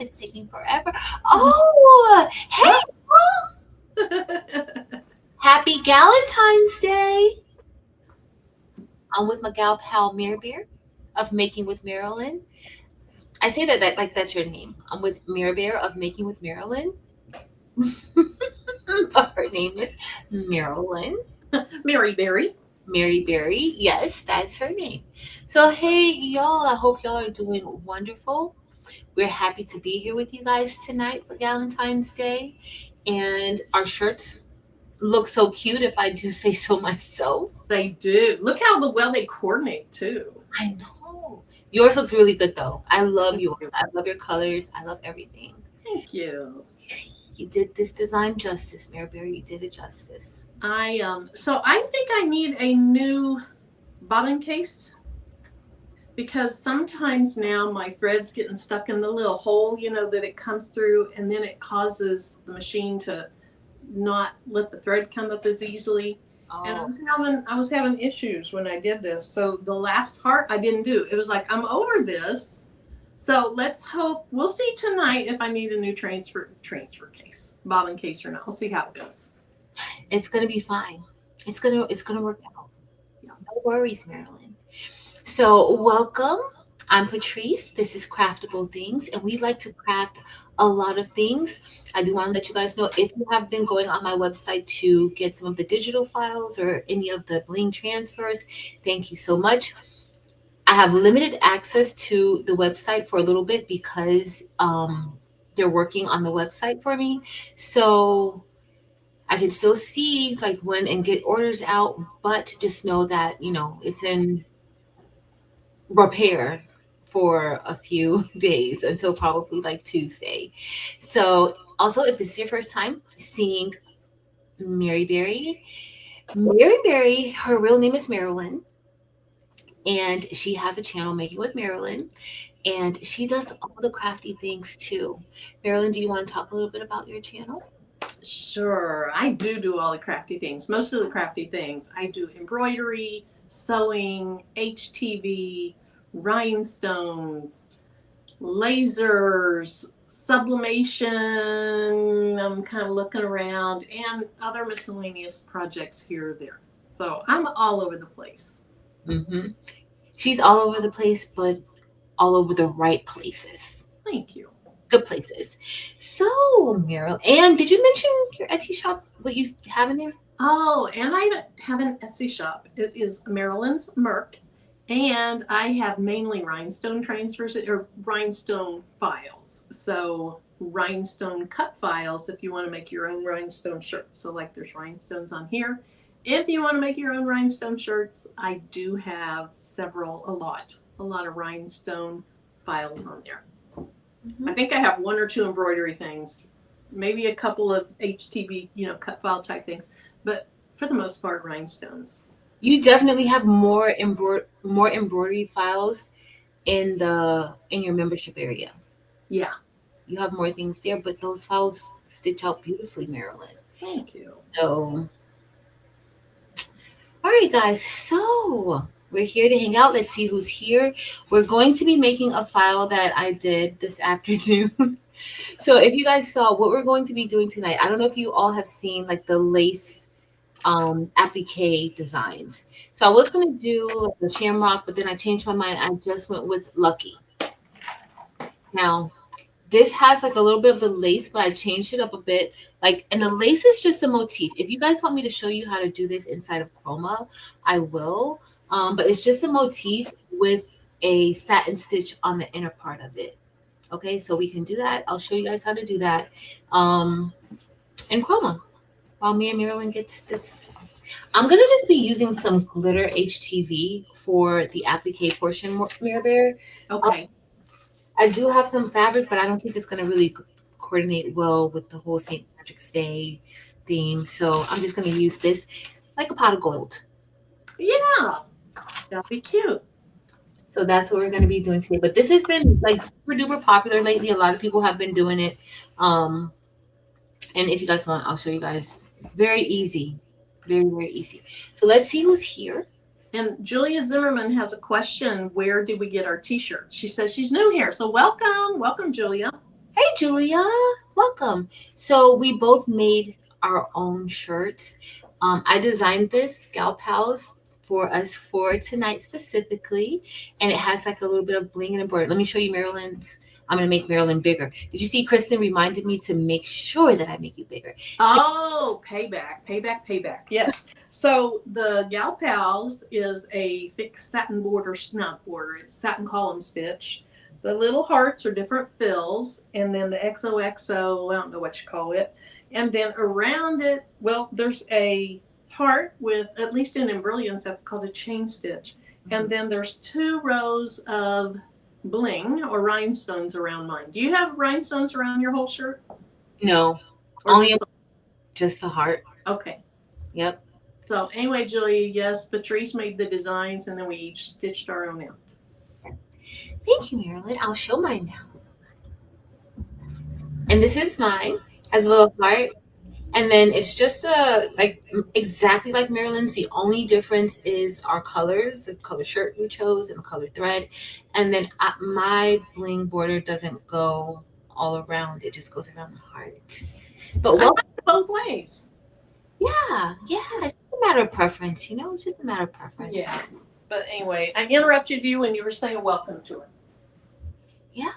It's taking forever. Oh, hey, happy Galentine's Day. I'm with my gal pal Mirabir of Making with Marilyn. I say that like that's her name. I'm with Mirabir of Making with Marilyn. But her name is Marilyn. Mary Berry. Mary Berry. Yes, that's her name. So, hey, y'all, I hope y'all are doing wonderful. We're happy to be here with you guys tonight for Valentine's Day. And our shirts look so cute, if I do say so myself. They do. Look how well they coordinate too. I know. Yours looks really good, though. I love Thank yours. you. I love your colors. I love everything. Thank you. You did this design justice, Mary. You did it justice. So I think I need a new bobbin case because sometimes now my thread's getting stuck in the little hole, that it comes through, and then it causes the machine to not let the thread come up as easily. And Oh, I was having issues when I did this. So the last heart I didn't do. It was like I'm over this. So let's hope we'll see tonight if I need a new transfer case, bobbin case or not. We'll see how it goes. it's gonna be fine. It's gonna work out. Yeah. No worries, Marilyn. So, welcome. I'm Patrice. This is Craftable Things, and we like to craft a lot of things. I do want to let you guys know if you have been going on my website to get some of the digital files or any of the bling transfers, thank you so much. I have limited access to the website for a little bit because they're working on the website for me. So, I can still see like when and get orders out, but just know that, it's in repair for a few days until probably like Tuesday. So, also, if this is your first time seeing Mary Berry, Mary Berry, her real name is Marilyn, and she has a channel, Making with Marilyn, and she does all the crafty things too. Marilyn, do you want to talk a little bit about your channel? Sure, I do all the crafty things. Most of the crafty things. I do embroidery, sewing, HTV, rhinestones, lasers, sublimation. I'm kind of looking around, and other miscellaneous projects here or there. So I'm all over the place. Hmm. She's all over the place, but all over the right places. Thank you. Good places. So, Meryl, and did you mention your Etsy shop? What you have in there? Oh, and I have an Etsy shop. It is Maryland's Merc, and I have mainly rhinestone transfers or rhinestone files. So rhinestone cut files if you want to make your own rhinestone shirts. So like there's rhinestones on here. If you want to make your own rhinestone shirts, I do have a lot of rhinestone files on there. I Mhm. think I have one or two embroidery things, maybe a couple of HTB, cut file type things, but for the most part, rhinestones. You definitely have more embroidery files in your membership area. Yeah, You have more things there, but those files stitch out beautifully, Marilyn. thank you. So, all right, guys. So we're here to hang out. Let's see who's here. We're going to be making a file that I did this afternoon. So if you guys saw what we're going to be doing tonight, I don't know if you all have seen like the lace applique designs. So I was gonna do like the shamrock, but then I changed my mind. I just went with lucky. Now this has like a little bit of the lace, but I changed it up a bit. Like, and the lace is just a motif. If you guys want me to show you how to do this inside of Chroma, I will. But it's just a motif with a satin stitch on the inner part of it. Okay, so we can do that. I'll show you guys how to do that um, in Chroma while me and Marilyn gets this. I'm gonna just be using some glitter HTV for the applique portion, Mirror. Okay. I do have some fabric, but I don't think it's gonna really coordinate well with the whole St. Patrick's Day theme. So I'm just gonna use this like a pot of gold. Yeah, that'll be cute. So that's what we're gonna be doing today. But this has been like super duper popular lately. A lot of people have been doing it. Um, and if you guys want, I'll show you guys. It's very easy, very very easy. So let's see who's here. And Julia Zimmerman has a question. Where did we get our t-shirts? She says she's new here. So welcome. Welcome, Julia. Hi, Julia. Welcome. So we both made our own shirts. I designed this Gal Pals for us for tonight specifically, and it has like a little bit of bling and embroidery. Let me show you Marilyn's. I'm gonna make Marilyn bigger. Did you see Kristen reminded me to make sure that I make you bigger? Oh, payback, payback, payback. Yes. So the Gal Pals is a fixed satin border, not border, it's satin column stitch. The little hearts are different fills, and then the XOXO, I don't know what you call it. And then around it, well, there's a heart with, at least in brilliance, that's called a chain stitch. And then there's 2 rows of bling or rhinestones around mine. Do you have rhinestones around your whole shirt? No, Or only just just the heart. okay. Yep. So anyway, Julie, yes, Patrice made the designs and then we each stitched our own out. Thank you, Marilyn. I'll show mine now. And this is mine. Has a little heart. And then it's just like exactly like Maryland's. The only difference is our colors, the color shirt we chose, and the color thread. And then my bling border doesn't go all around; it just goes around the heart. But I well, like it both ways. yeah, yeah, it's just a matter of preference, you know. It's just a matter of preference. Yeah. But anyway, I interrupted you when you were saying welcome to it. Yeah.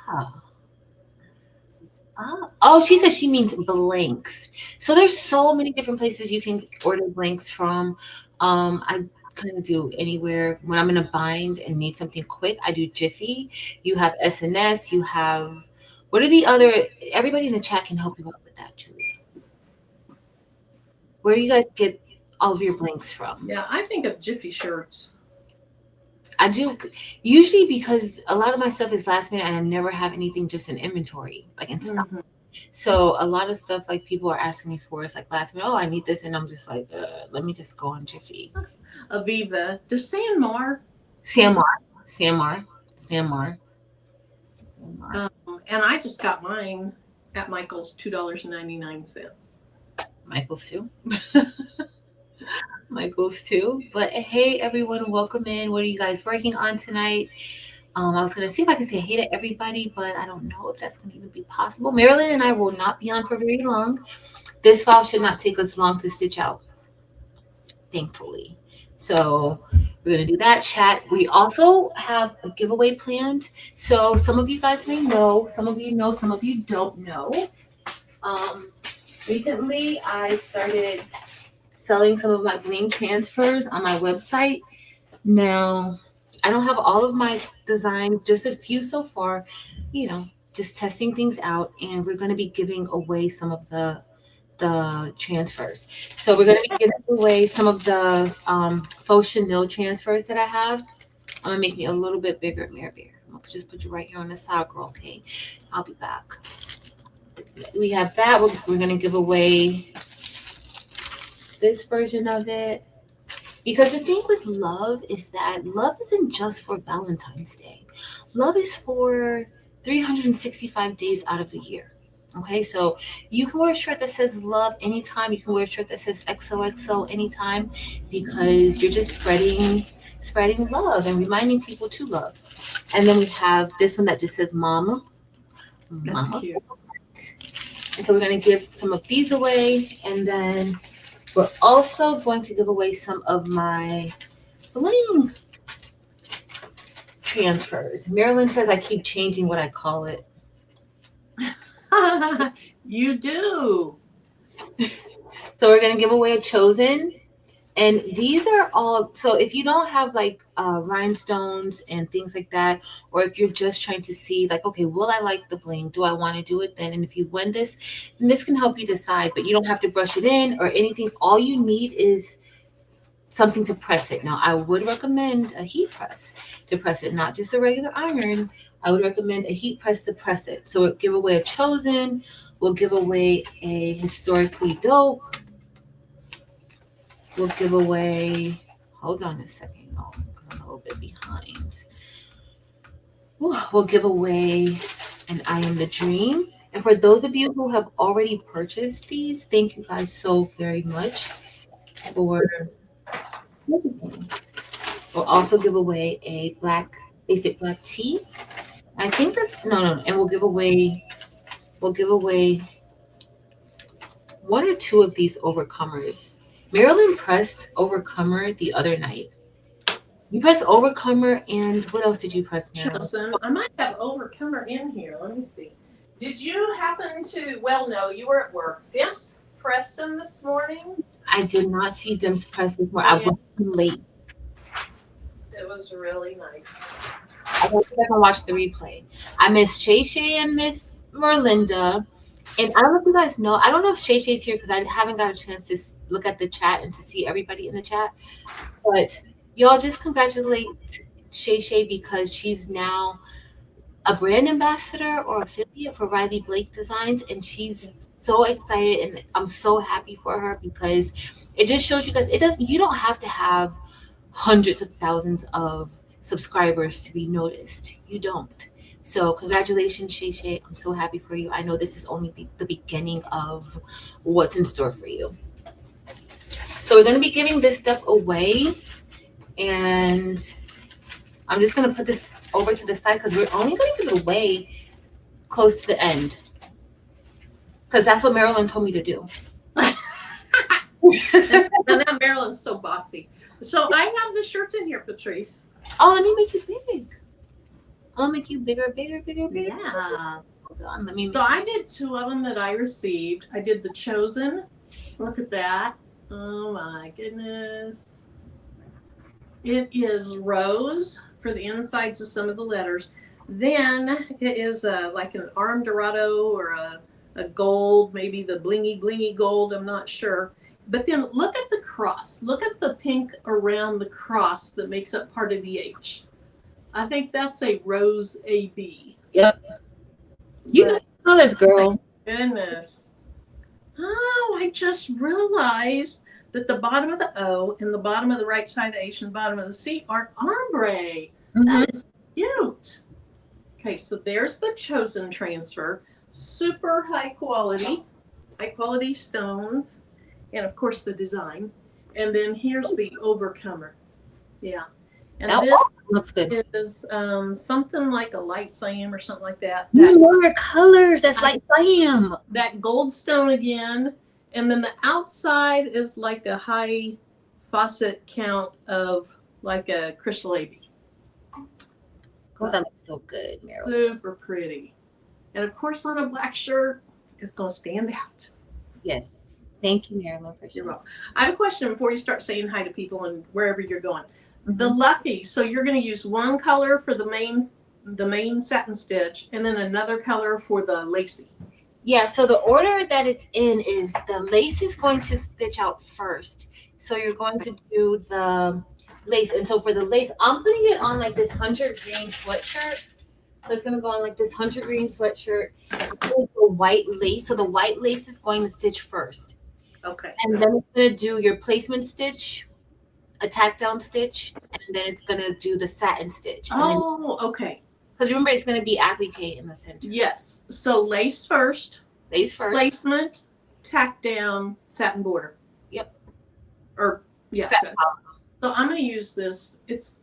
Oh, she said she means blanks. So there's so many different places you can order blanks from. I kind of do anywhere when I'm in a bind and need something quick. I do Jiffy. You have SNS. You have what are the other? Everybody in the chat can help you out with that, Julia. Where do you guys get all of your blanks from? Yeah, I think of Jiffy shirts. I do usually because a lot of my stuff is last minute and I never have anything just in inventory, like in stock. Mm-hmm. So a lot of stuff like people are asking me for is like last minute. Oh, I need this, and I'm just like, let me just go on Jiffy. Aviva. Does Sanmar? Samar, Samar, Samar, Samar. And I just got mine at Michael's $2.99. Michael's too. Michael's too. But hey, everyone, welcome in. What are you guys working on tonight? I was gonna see if I could say hey to everybody, but I don't know if that's gonna even be possible. Marilyn and I will not be on for very long. This file should not take us long to stitch out, thankfully. So we're gonna do that chat. We also have a giveaway planned. So some of you guys may know, some of you know, some of you don't know. Um, Recently I started selling some of my bling transfers on my website. Now I don't have all of my designs, just a few so far, you know, just testing things out, and we're going to be giving away some of the transfers. So we're going to be giving away some of the faux chenille transfers that I have. I'm gonna make me a little bit bigger, Mare Bear. I'm gonna just put you right here on the side, girl. Okay, I'll be back. We have that. We're gonna give away this version of it. Because the thing with love is that love isn't just for Valentine's Day. Love is for 365 days out of the year. Okay, so you can wear a shirt that says love anytime. You can wear a shirt that says XOXO anytime because you're just spreading love and reminding people to love. And then we have this one that just says mama. That's Mama. cute. And so we're going to give some of these away, and then we're also going to give away some of my bling transfers. Marilyn says I keep changing what I call it. You do. So we're going to give away a chosen. And these are all, so if you don't have like rhinestones and things like that, or if you're just trying to see like, okay, will I like the bling? Do I want to do it then? And if you win this, then this can help you decide, but you don't have to brush it in or anything. All you need is something to press it. Now, I would recommend a heat press to press it, not just a regular iron. I would recommend a heat press to press it. So we'll give away a chosen, we'll give away a historically dope, we'll give away, hold on a second, oh, I'm a little bit behind. We'll give away an I Am the Dream. And for those of you who have already purchased these, thank you guys so very much for purchasing. We'll also give away a basic black tee. I think that's, no, and we'll give away we'll give away one or two of these overcomers. Marilyn pressed overcomer the other night. You pressed overcomer, and what else did you press, Marilyn? Chosen. I might have overcomer in here. Let me see. Did you happen to? Well, no, you were at work. Dimps pressed them this morning. I did not see Dim's press before. I Yeah. was late. It was really nice. I went back and watched the replay. I miss Shay Shay and Miss Merlinda. And I don't know if you guys know. I don't know if Shay Shay's here because I haven't got a chance to look at the chat and to see everybody in the chat. But y'all just congratulate Shay Shay because she's now a brand ambassador or affiliate for Riley Blake Designs, and she's so excited, and I'm so happy for her because it just shows you guys you don't have to have hundreds of thousands of subscribers to be noticed. You don't. So congratulations, Shay Shay. I'm so happy for you. I know this is only the beginning of what's in store for you. So we're going to be giving this stuff away, and I'm just going to put this over to the side because we're only going to give it away close to the end because that's what Marilyn told me to do. And that Marilyn's so bossy. So I have the shirts in here, Patrice. Oh, let me make you big. I'll make you bigger. Yeah. Hold on, let me. So I did two of them that I received. I did the Chosen. Look at that. Oh my goodness. It is rose for the insides of some of the letters. Then it is like an arm dorado or a gold, maybe the blingy gold, I'm not sure. But then look at the cross. Look at the pink around the cross that makes up part of the H. I think that's a rose AB. Yep. You got colors, girl. Goodness. Oh, I just realized that the bottom of the O and the bottom of the right side of the H and the bottom of the C are ombre. Mm-hmm. That is cute. Okay, so there's the Chosen transfer. Super high quality stones. And of course the design. And then here's the Overcomer. Yeah. And that this looks good. is something like a light cyan or something like that. More colors. That's light cyan. That gold stone again. And then the outside is like a high faucet count of like a crystal AB. Oh, that looks so good, Marilyn. Super pretty. And of course on a black shirt, it's going to stand out. Yes. Thank you, Marilyn, for You're welcome. I have a question before you start saying hi to people and wherever you're going. Mm-hmm. The Lucky, so you're going to use one color for the main satin stitch and then another color for the lacy. Yeah, so the order that it's in is the lace is going to stitch out first. So you're going to do the lace. And so for the lace, I'm putting it on like this hunter green sweatshirt. So it's going to go on like this hunter green sweatshirt with the white lace. So the white lace is going to stitch first. Okay. And then it's going to do your placement stitch, a tack down stitch, and then it's going to do the satin stitch. Oh, okay. Because remember, it's going to be applique in the center. Yes. So lace first. Lace first. Placement, tack down, satin border. Yep. Or, yeah. Satin. So I'm going to use this. It's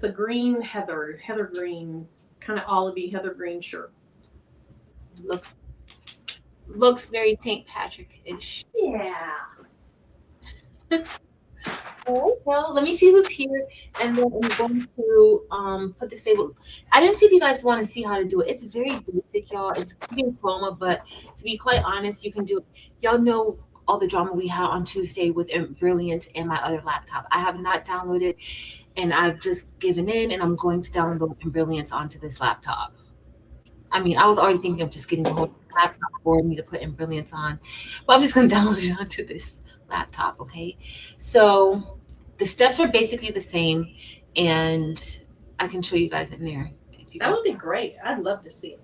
a green heather green, kind of olivey heather green shirt. Looks very St. Patrick-ish. Yeah. All right, well, let me see who's here, and then I'm going to put this table. I didn't see if you guys want to see how to do it. It's very basic, y'all. It's in chroma, but to be quite honest, you can do it. Y'all know all the drama we had on Tuesday with Brilliant and my other laptop. I have not downloaded, and I've just given in, and I'm going to download Brilliance onto this laptop. I mean, I was already thinking of just getting the whole laptop for me to put Brilliance on, but I'm just going to download it onto this laptop, okay? So the steps are basically the same, and I can show you guys in there. That would be great. I'd love to see it.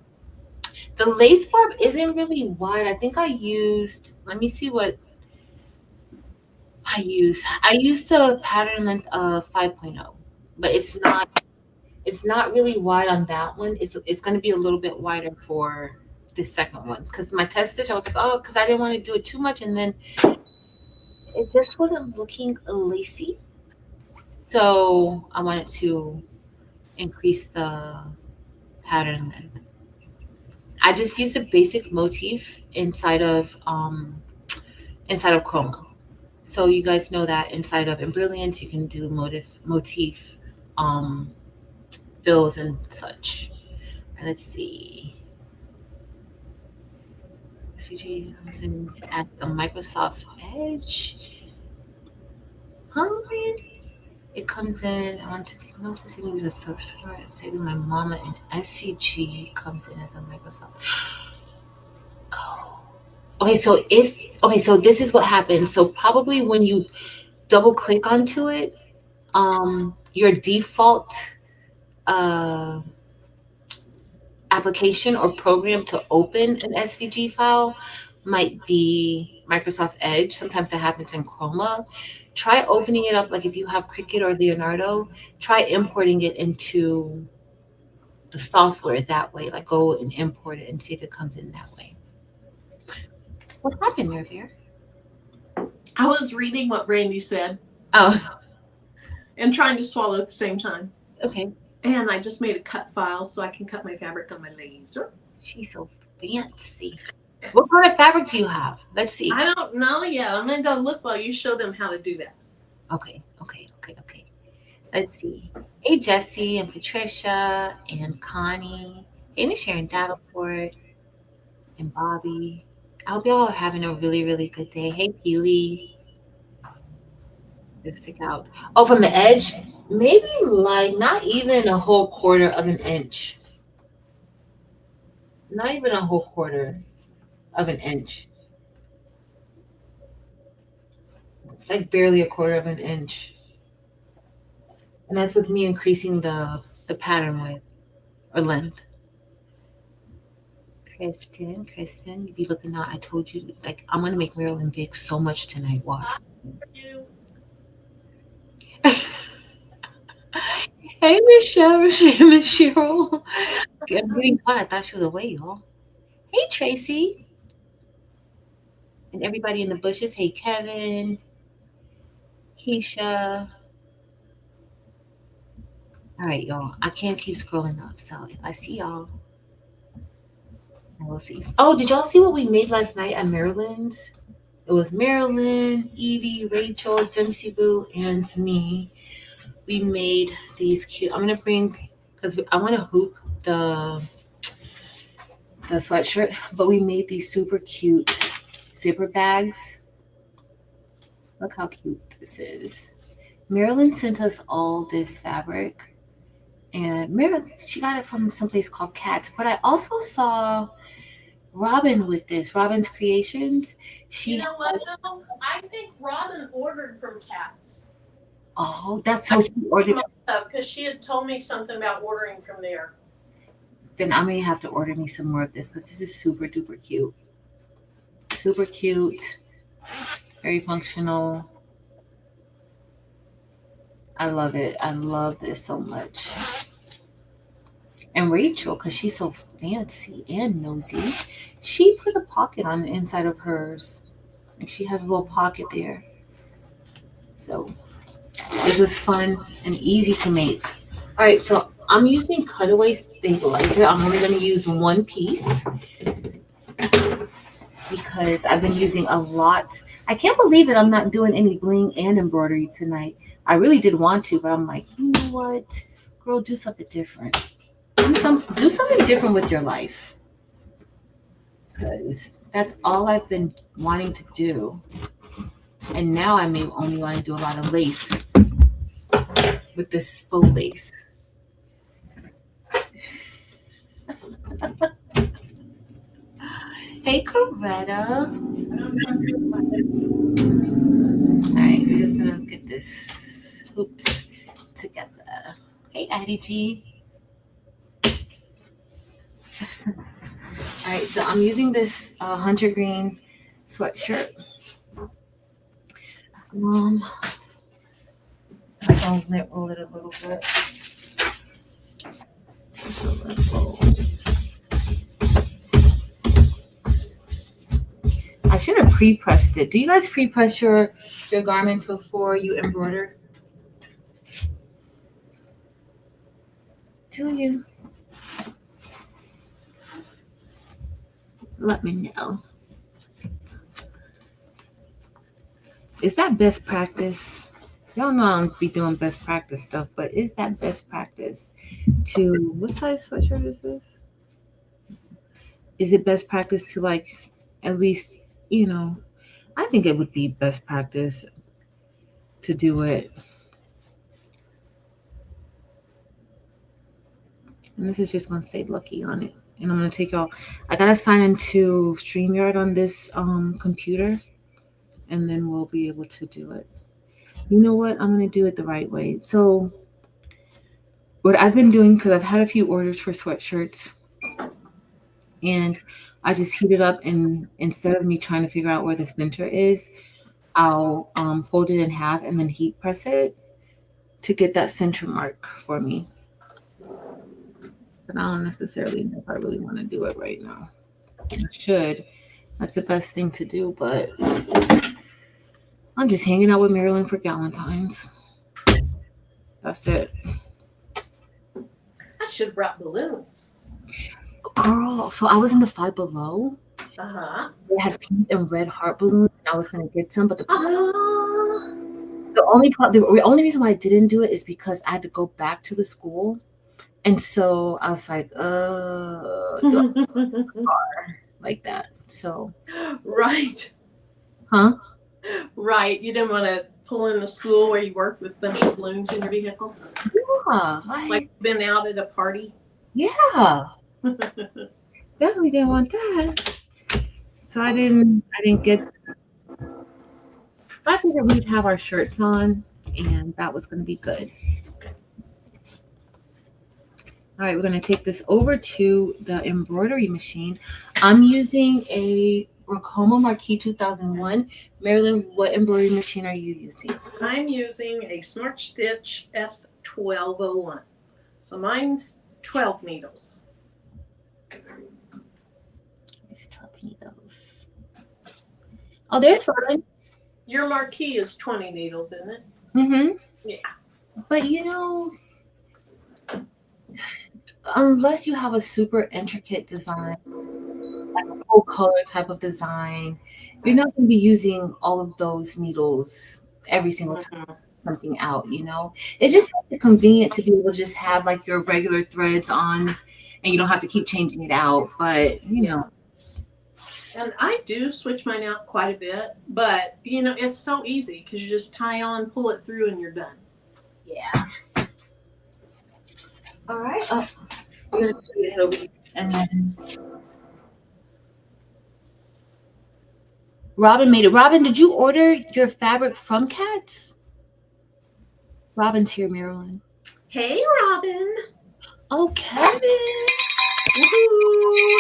The lace barb isn't really wide. I think I used, let me see what I used. I used a pattern length of 5.0, but it's not really wide on that one. It's going to be a little bit wider for the second one because my test stitch, I was like, oh, because I didn't want to do it too much, and then it just wasn't looking lacy. So I wanted to increase the pattern length. I just used a basic motif inside of chroma. So you guys know that inside of Embrilliance you can do motif um fills and such. And let's see. CG comes in at the Microsoft Edge. Huh, Randy? It comes in. I want to take notes to see the source for it. Saving my mama and SCG comes in as a Microsoft. Oh. Okay, so this is what happens. So probably when you double click onto it, your default uh, application or program to open an SVG file might be Microsoft Edge. Sometimes that happens in Chroma. Try opening it up, like if you have Cricut or Leonardo, try importing it into the software that way. Like go and import it and see if it comes in that way. What happened, Rivier? I was reading what Brandy said Oh, and trying to swallow at the same time. okay. And I just made a cut file so I can cut my fabric on my laser. She's so fancy. What kind of fabric do you have? Let's see. I don't know yet. I'm going to go look while you show them how to do that. Okay. Let's see. Hey, Jesse and Patricia and Connie. Hey, Miss Sharon Davenport and Bobby. I hope y'all are having a really, really good day. Hey, Peely. Just stick out. Oh, from the edge? Maybe like not even a whole quarter of an inch. Not even a whole quarter of an inch. Like barely a quarter of an inch. And that's with me increasing the pattern width or length. Kristen, you be looking out. I told you, like, I'm gonna make Marilyn big so much tonight. Watch. Hey, Miss Cheryl. I'm getting caught. I thought she was away, y'all. Hey, Tracy, and everybody in the bushes. Hey, Kevin, Keisha. All right, y'all. I can't keep scrolling up, so if I see y'all, I will see. Oh, did y'all see what we made last night at Maryland's? It was Marilyn, Evie, Rachel, Dempsey Boo, and me. We made these cute. I'm gonna bring because I want to hoop the sweatshirt, but we made these super cute zipper bags. Look how cute this is. Marilyn sent us all this fabric, and Marilyn she got it from someplace called Cats. But I also saw Robin with this. Robin's Creations. You know what? Though? I think Robin ordered from Cats. Oh, that's so she ordered. Because she had told me something about ordering from there. Then I may have to order me some more of this because this is super duper cute. Super cute. Very functional. I love it. I love this so much. And Rachel, because she's so fancy and nosy, she put a pocket on the inside of hers. Like she has a little pocket there. So this is fun and easy to make. All right, so I'm using cutaway stabilizer. I'm only going to use one piece because I've been using a lot. I can't believe that I'm not doing any bling and embroidery tonight. I really did want to, but I'm like, you know what? Girl, do something different. Do something different with your life. Because that's all I've been wanting to do. And now I may only want to do a lot of lace with this faux lace. Hey, Coretta. Alright, we're just gonna get this hooped together. Hey, Addie G. Alright, so I'm using this hunter green sweatshirt. I'll roll it a little bit. I should have pre-pressed it. Do you guys pre-press your garments before you embroider? Do you? Let me know. Is that best practice? Y'all know I don't be doing best practice stuff, but is that best practice to what size sweatshirt is this? Is it best practice to like at least, you know, I think it would be best practice to do it. And this is just gonna say lucky on it. And I'm gonna take y'all. I gotta sign into StreamYard on this computer, and then we'll be able to do it. You know what? I'm gonna do it the right way. So what I've been doing, because I've had a few orders for sweatshirts, and I just heat it up, and instead of me trying to figure out where the center is, I'll fold it in half and then heat press it to get that center mark for me. But I don't necessarily know if I really want to do it right now. I should. That's the best thing to do, but I'm just hanging out with Marilyn for Galentine's. That's it. I should have brought balloons. Girl, so I was in the Five Below. Uh-huh. They had pink and red heart balloons, and I was gonna get some, but Uh-huh. the only reason why I didn't do it is because I had to go back to the school, and so I was like, do I like that? So, Right. huh? Right. You didn't want to pull in the school where you work with a bunch of balloons in your vehicle? Yeah, Like been out at a party? yeah, definitely didn't want that. So I didn't get. I figured we'd have our shirts on, and that was gonna be good. All right, we're going to take this over to the embroidery machine. I'm using a Racoma Marquis 2001. Marilyn, what embroidery machine are you using? I'm using a Smart Stitch S1201. So mine's 12 needles. It's 12 needles. Oh, there's Robin. Your Marquis is 20 needles, isn't it? Mm-hmm. Yeah. But you know, unless you have a super intricate design, like a full color type of design, you're not going to be using all of those needles every single time something out, you know? It's just convenient to be able to just have like your regular threads on and you don't have to keep changing it out. But, you know. And I do switch mine out quite a bit, but you know, it's so easy because you just tie on, pull it through, and you're done. Yeah. All right. Oh, we're going to put it over here. And then Robin made it. Robin, did you order your fabric from Cats? Robin's here, Marilyn. Hey, Robin. Oh, Kevin. Woohoo.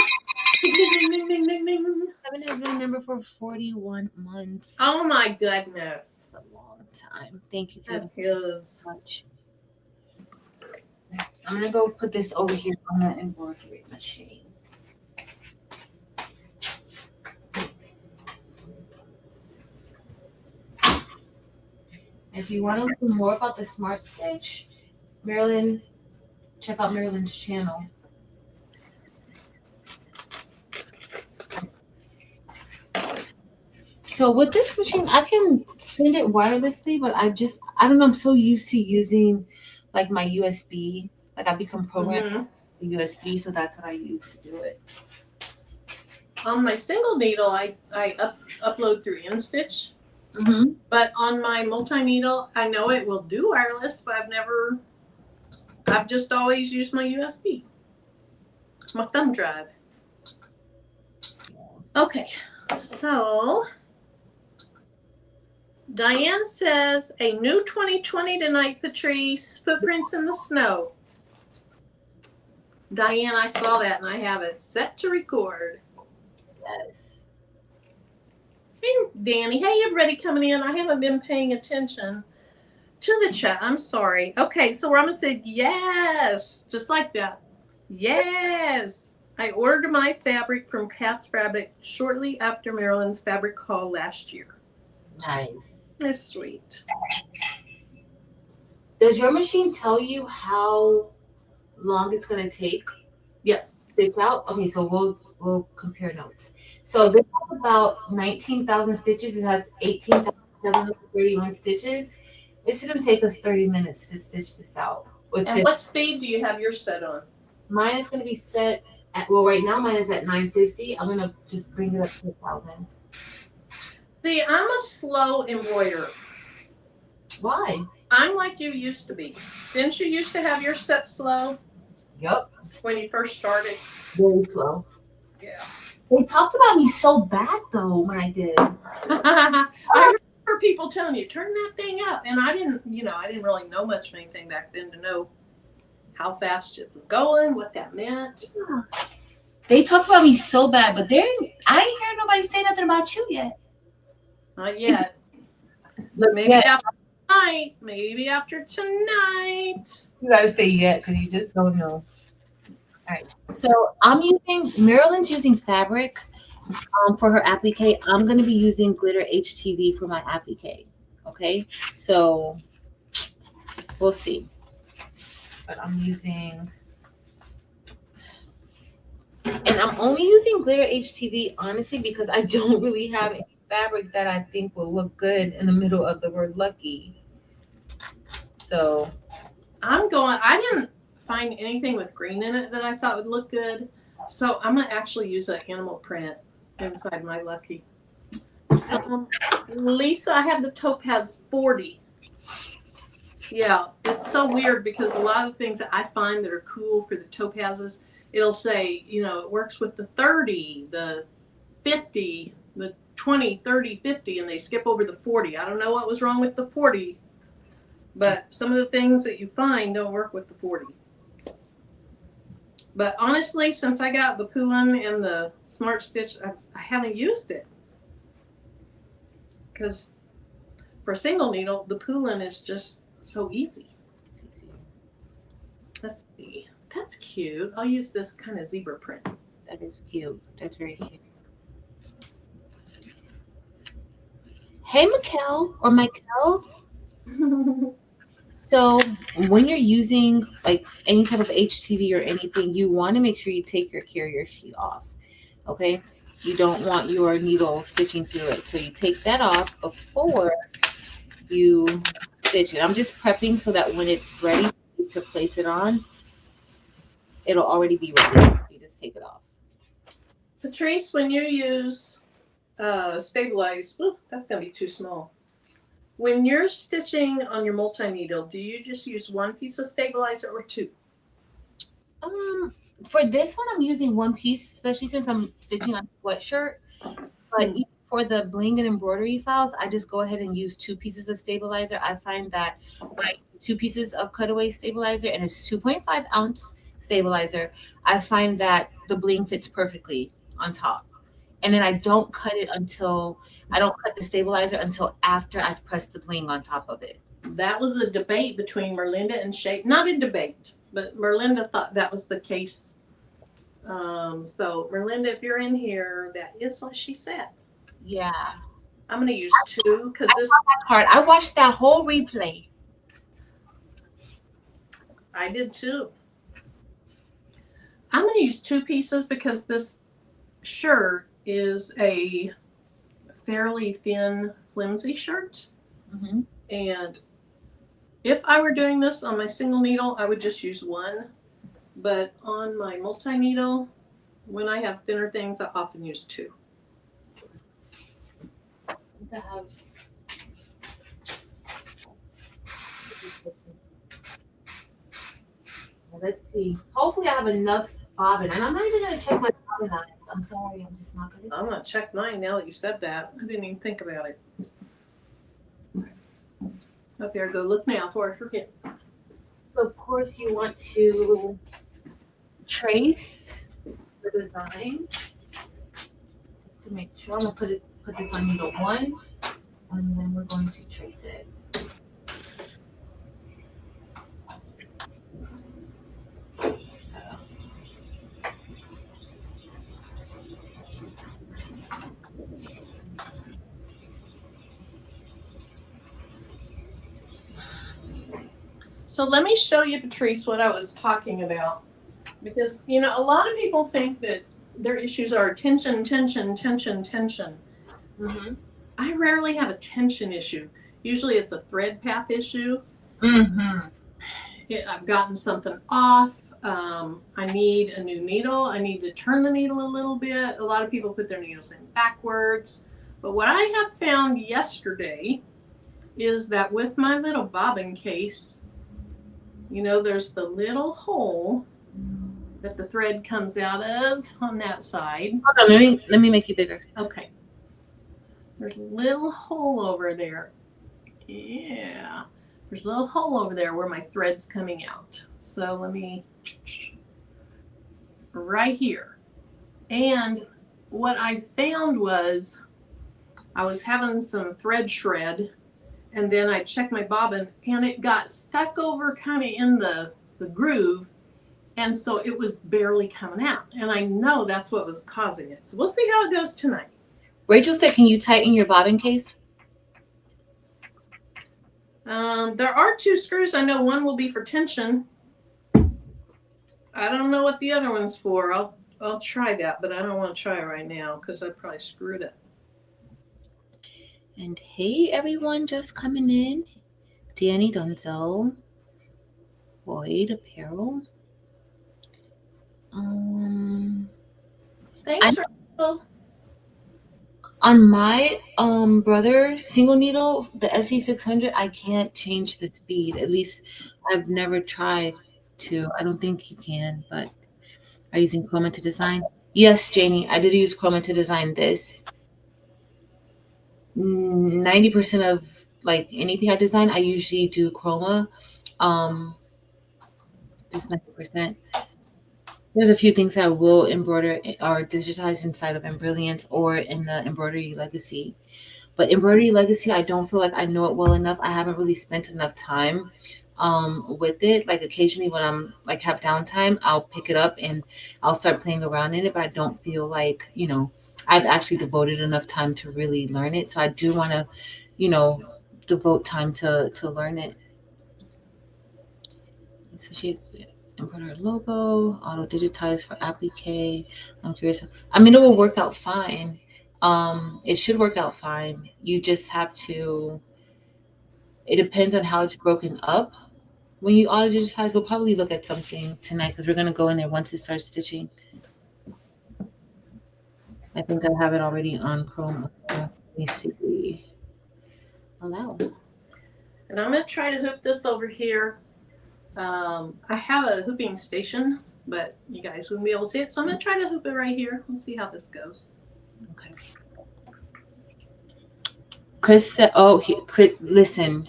Ding, ding, ding, ding, ding. Kevin has been a member for 41 months. Oh, my goodness. That's a long time. Thank you, Kevin. That is. Much. I'm going to go put this over here on the embroidery machine. If you want to know more about the Smart Stitch, Marilyn, check out Marilyn's channel. So with this machine, I can send it wirelessly, but I don't know, I'm so used to using like my USB. Like I become programmed with USB, so that's what I use to do it. On my single needle, I upload through InStitch. Mm-hmm. But on my multi-needle, I know it will do wireless, but I've just always used my USB. My thumb drive. Okay, so Diane says, a new 2020 tonight, Patrice. Footprints in the snow. Diane, I saw that and I have it set to record. Yes. Hey, Danny. Hey, everybody coming in. I haven't been paying attention to the chat. I'm sorry. Okay, so Rama said yes, just like that. Yes. I ordered my fabric from Cat's Fabric shortly after Marilyn's fabric haul last year. Nice. That's sweet. Does your machine tell you how long it's going to take? Yes. stitch out. Okay, so we'll compare notes. So this has about 19,000 stitches. It has 18,731 stitches. It shouldn't take us 30 minutes to stitch this out. With And this, what speed do you have yours set on? mine is going to be set at, well, right now mine is at 950. I'm going to just bring it up to 1,000. See, I'm a slow embroiderer. Why? I'm like you used to be. Didn't you used to have your set slow Yep, when you first started? very slow. Yeah. They talked about me so bad though when I did. I remember people telling you, turn that thing up. And I didn't really know much of anything back then to know how fast it was going, what that meant. They talked about me so bad, but I ain't heard nobody say nothing about you yet. Not yet. Look, Maybe after tonight. Maybe after tonight. you gotta say yet because you just don't know. All right. So Marilyn's using fabric for her applique. I'm gonna be using glitter HTV for my applique. Okay. So we'll see. But I'm only using glitter HTV honestly because I don't really have any fabric that I think will look good in the middle of the word lucky. So I didn't find anything with green in it that I thought would look good. So I'm going to actually use an animal print inside my lucky. Lisa, I have the Topaz 40. Yeah, it's so weird because a lot of things that I find that are cool for the topazes, it'll say, it works with the 30, the 50, the 20, 30, 50, and they skip over the 40. I don't know what was wrong with the 40, but some of the things that you find don't work with the 40. But honestly, since I got the Poulin and the Smart Stitch, I haven't used it. Because for a single needle, the Poulin is just so easy. Let's see. That's cute. I'll use this kind of zebra print. that is cute. That's very cute. Hey, Mikkel or Michael. So when you're using like any type of HTV or anything, you want to make sure you take your carrier sheet off. Okay, you don't want your needle stitching through it, so you take that off before you stitch it. I'm just prepping so that when it's ready to place it on, it'll already be ready. You just take it off. Patrice, when you use stabilize, that's going to be too small. When you're stitching on your multi-needle, do you just use one piece of stabilizer or two? For this one, I'm using one piece, especially since I'm stitching on a sweatshirt. But even for the bling and embroidery files, I just go ahead and use two pieces of stabilizer. I find that like two pieces of cutaway stabilizer and a 2.5-ounce stabilizer, I find that the bling fits perfectly on top. And then I don't cut the stabilizer until after I've pressed the bling on top of it. That was a debate between Merlinda and Shay. Not a debate, but Merlinda thought that was the case. So Merlinda, if you're in here, that is what she said. Yeah. I'm going to use two because this part. I watched that whole replay. I did too. I'm going to use two pieces because this shirt is a fairly thin, flimsy shirt. Mm-hmm. And if I were doing this on my single needle, I would just use one. But on my multi-needle, when I have thinner things, I often use two. Let's see. Hopefully, I have enough bobbin. And I'm not even going to check my bobbin lines. I'm sorry. I'm just not going to. I'm going to check mine now that you said that. I didn't even think about it. Up there, go look now before I forget. Of course, you want to trace the design just to make sure. I'm going to put this on needle one, and then we're going to trace it. So let me show you, Patrice, what I was talking about Because, a lot of people think that their issues are tension, tension, tension, tension. Mm-hmm. I rarely have a tension issue. Usually it's a thread path issue. Mm-hmm. I've gotten something off. I need a new needle. I need to turn the needle a little bit. A lot of people put their needles in backwards. But what I have found yesterday is that with my little bobbin case, there's the little hole that the thread comes out of on that side. Hold on, let me make you bigger. Okay. There's a little hole over there. Yeah. There's a little hole over there where my thread's coming out. So let me, right here. And what I found was I was having some thread shred, and then I checked my bobbin and it got stuck over kind of in the groove. And so it was barely coming out. And I know that's what was causing it. So we'll see how it goes tonight. Rachel said, can you tighten your bobbin case? There are 2 screws. I know one will be for tension. I don't know what the other one's for. I'll try that, but I don't want to try it right now because I probably screwed it. And hey, everyone just coming in. Danny Dunzel. Boyd Apparel. Thanks, Rachel. On my brother single needle, the SE600, I can't change the speed. At least I've never tried to. I don't think you can, but are you using Chroma to design? Yes, Janie, I did use Chroma to design this. 90% of like anything I design, I usually do Chroma. Just 90%. There's a few things that I will embroider or digitize inside of Embrilliance or in the Embroidery Legacy. But Embroidery Legacy, I don't feel like I know it well enough. I haven't really spent enough time with it. Like occasionally when I'm like have downtime, I'll pick it up and I'll start playing around in it. But I don't feel like, I've actually devoted enough time to really learn it. So I do want to, devote time to learn it. So she's embroider logo, auto digitize for applique. I'm curious. I mean, it will work out fine. It should work out fine. You just have to. It depends on how it's broken up. When you auto digitize, we'll probably look at something tonight because we're gonna go in there once it starts stitching. I think I have it already on Chrome. Let me see. Allow. And I'm going to try to hoop this over here. I have a hooping station, but you guys wouldn't be able to see it. So I'm going to try to hoop it right here. Let's see how this goes. Okay. Chris said, Chris, listen.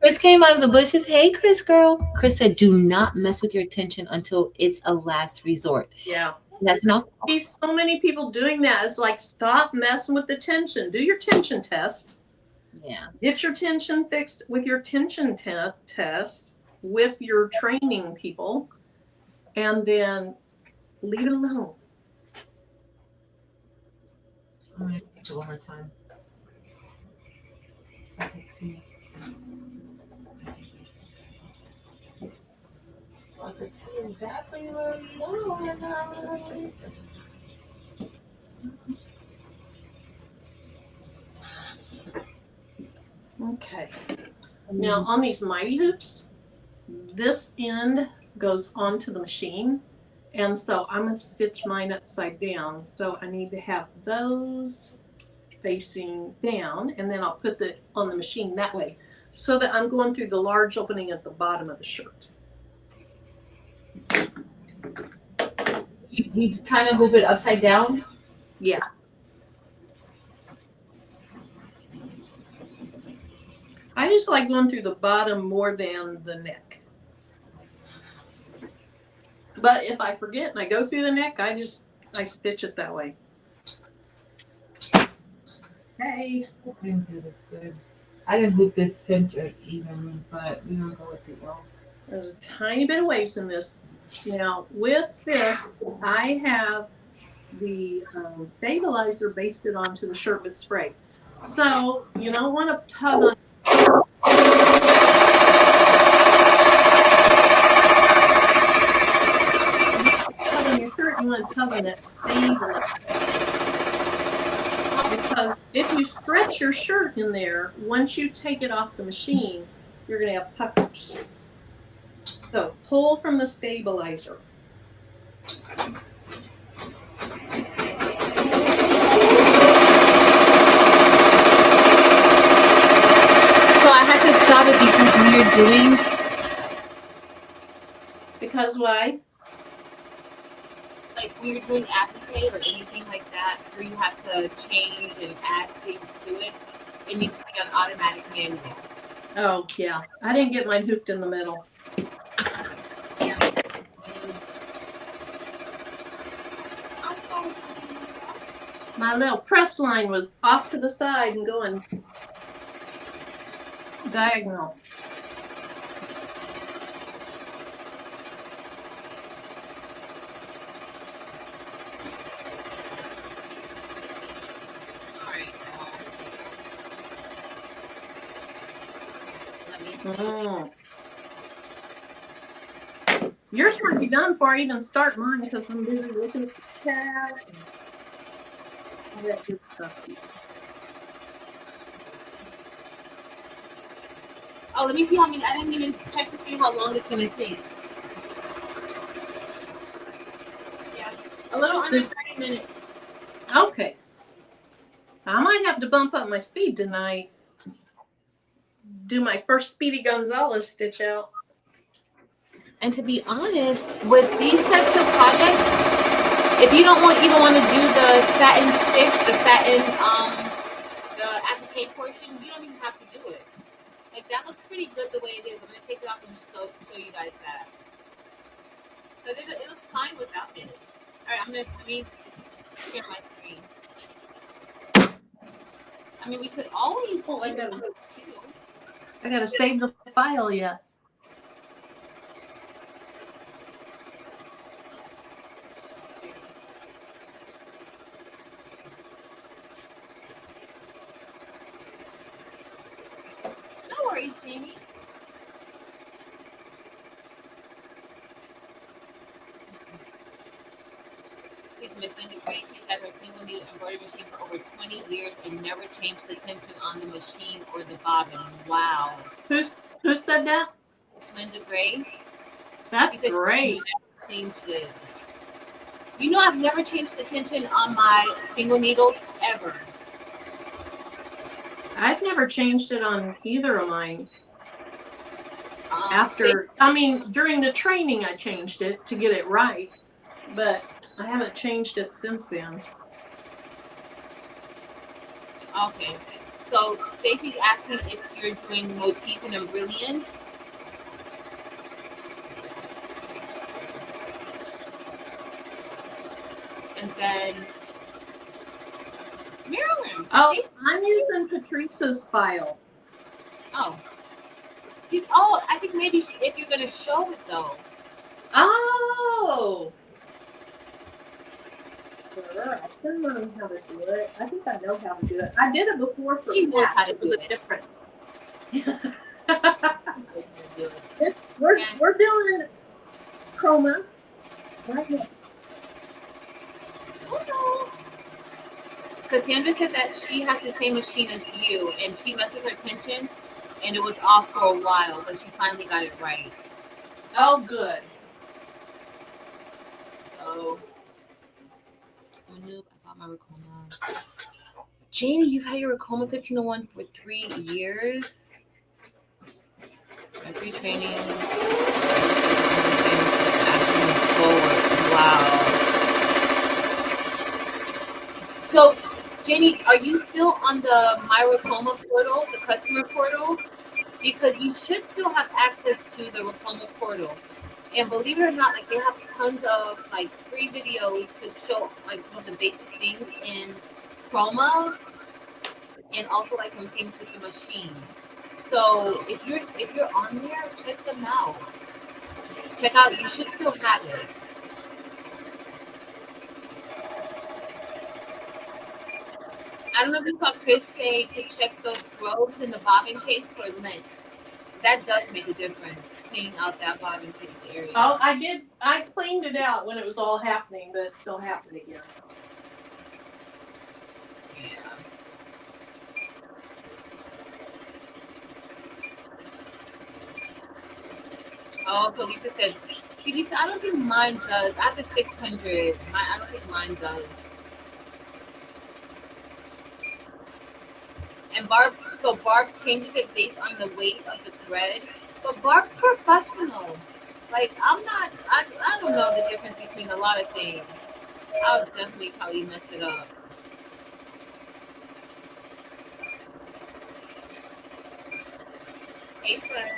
Chris came out of the bushes. Hey, Chris, girl. Chris said, do not mess with your tension until it's a last resort. Yeah. That's not I see so many people doing that. It's like, stop messing with the tension. Do your tension test. Yeah. Get your tension fixed with your tension test with your training people, and then leave it alone. I'm going to take it one more time. So I can see. So I could see exactly where we are, guys. Okay. Now on these mighty hoops, this end goes onto the machine, and so I'm going to stitch mine upside down. So I need to have those facing down, and then I'll put it on the machine that way, so that I'm going through the large opening at the bottom of the shirt. You kind of move it upside down? Yeah. I just like going through the bottom more than the neck. But if I forget and I go through the neck, I stitch it that way. Okay. I didn't do this good. I didn't hoop this center even, but we're going to go with the L. There's a tiny bit of waves in this. Now, with this, I have the stabilizer basted onto the shirt with spray. So you don't want to tug on. oven that stayed in it. Because if you stretch your shirt in there, once you take it off the machine, you're going to have puckers. So pull from the stabilizer. So I had to stop it because we were doing. Because why? Like when you're doing applique or anything like that, where you have to change and add things to it, it needs to be on automatic manual. Oh, yeah. I didn't get mine hooked in the middle. My little press line was off to the side and going diagonal. Yours might be done before I even start mine because I'm busy looking at the chat and all that good stuff. Oh, let me see how many. I didn't even check to see how long it's gonna take. Yeah, a little under 30 minutes. Okay. I might have to bump up my speed tonight. Do my first Speedy Gonzalez stitch out. And to be honest, with these types of projects, if you don't even want to do the satin stitch, the applique portion, you don't even have to do it. Like that looks pretty good the way it is. I'm gonna take it off and show you guys that. Because it looks fine without it. All right, let me share my screen. I mean, we could always. Oh, I gotta save the file yet. No worries, Jamie. Miss Linda Gray, she's had her single needle embroidery machine for over 20 years and never changed the tension on the machine or the bobbin. Wow. Who said that? Linda Gray. That's great. Changed it. You know, I've never changed the tension on my single needles ever. I've never changed it on either of mine. During the training, I changed it to get it right, but I haven't changed it since then. Okay. So Stacy's asking if you're doing motif and brilliance. And then Marilyn. Oh, I'm using Patrice's file. Oh, I think maybe if you're going to show it though. Oh. Sure, I can learn how to do it. I think I know how to do it. I did it before for class. It was different. We're doing chroma right now. Cassandra said that she has the same machine as you, and she messed with her tension, and it was off for a while, but she finally got it right. Oh, good. So, I bought my Ricoma. Janie, you've had your Ricoma 1501 for 3 years. Every training. Forward. Wow. So, Janie, are you still on the My Ricoma portal, the customer portal? Because you should still have access to the Ricoma portal. And believe it or not, like they have tons of like free videos to show like some of the basic things in chroma, and also like some things with the machine. So if you're on there, check them out. Check out. You should still have it. I don't know if you saw Chris say to check those globes in the bobbin case for lint. That does make a difference, cleaning out that bottom piece area. Oh, I did. I cleaned it out when it was all happening, but it still happened again. Yeah. Oh, but Lisa said, see, Lisa, I don't think mine does. I have the 600. I don't think mine does. And Barb changes it based on the weight of the thread. But Barb's professional. Like, I don't know the difference between a lot of things. I would definitely probably mess it up. Hey, friend.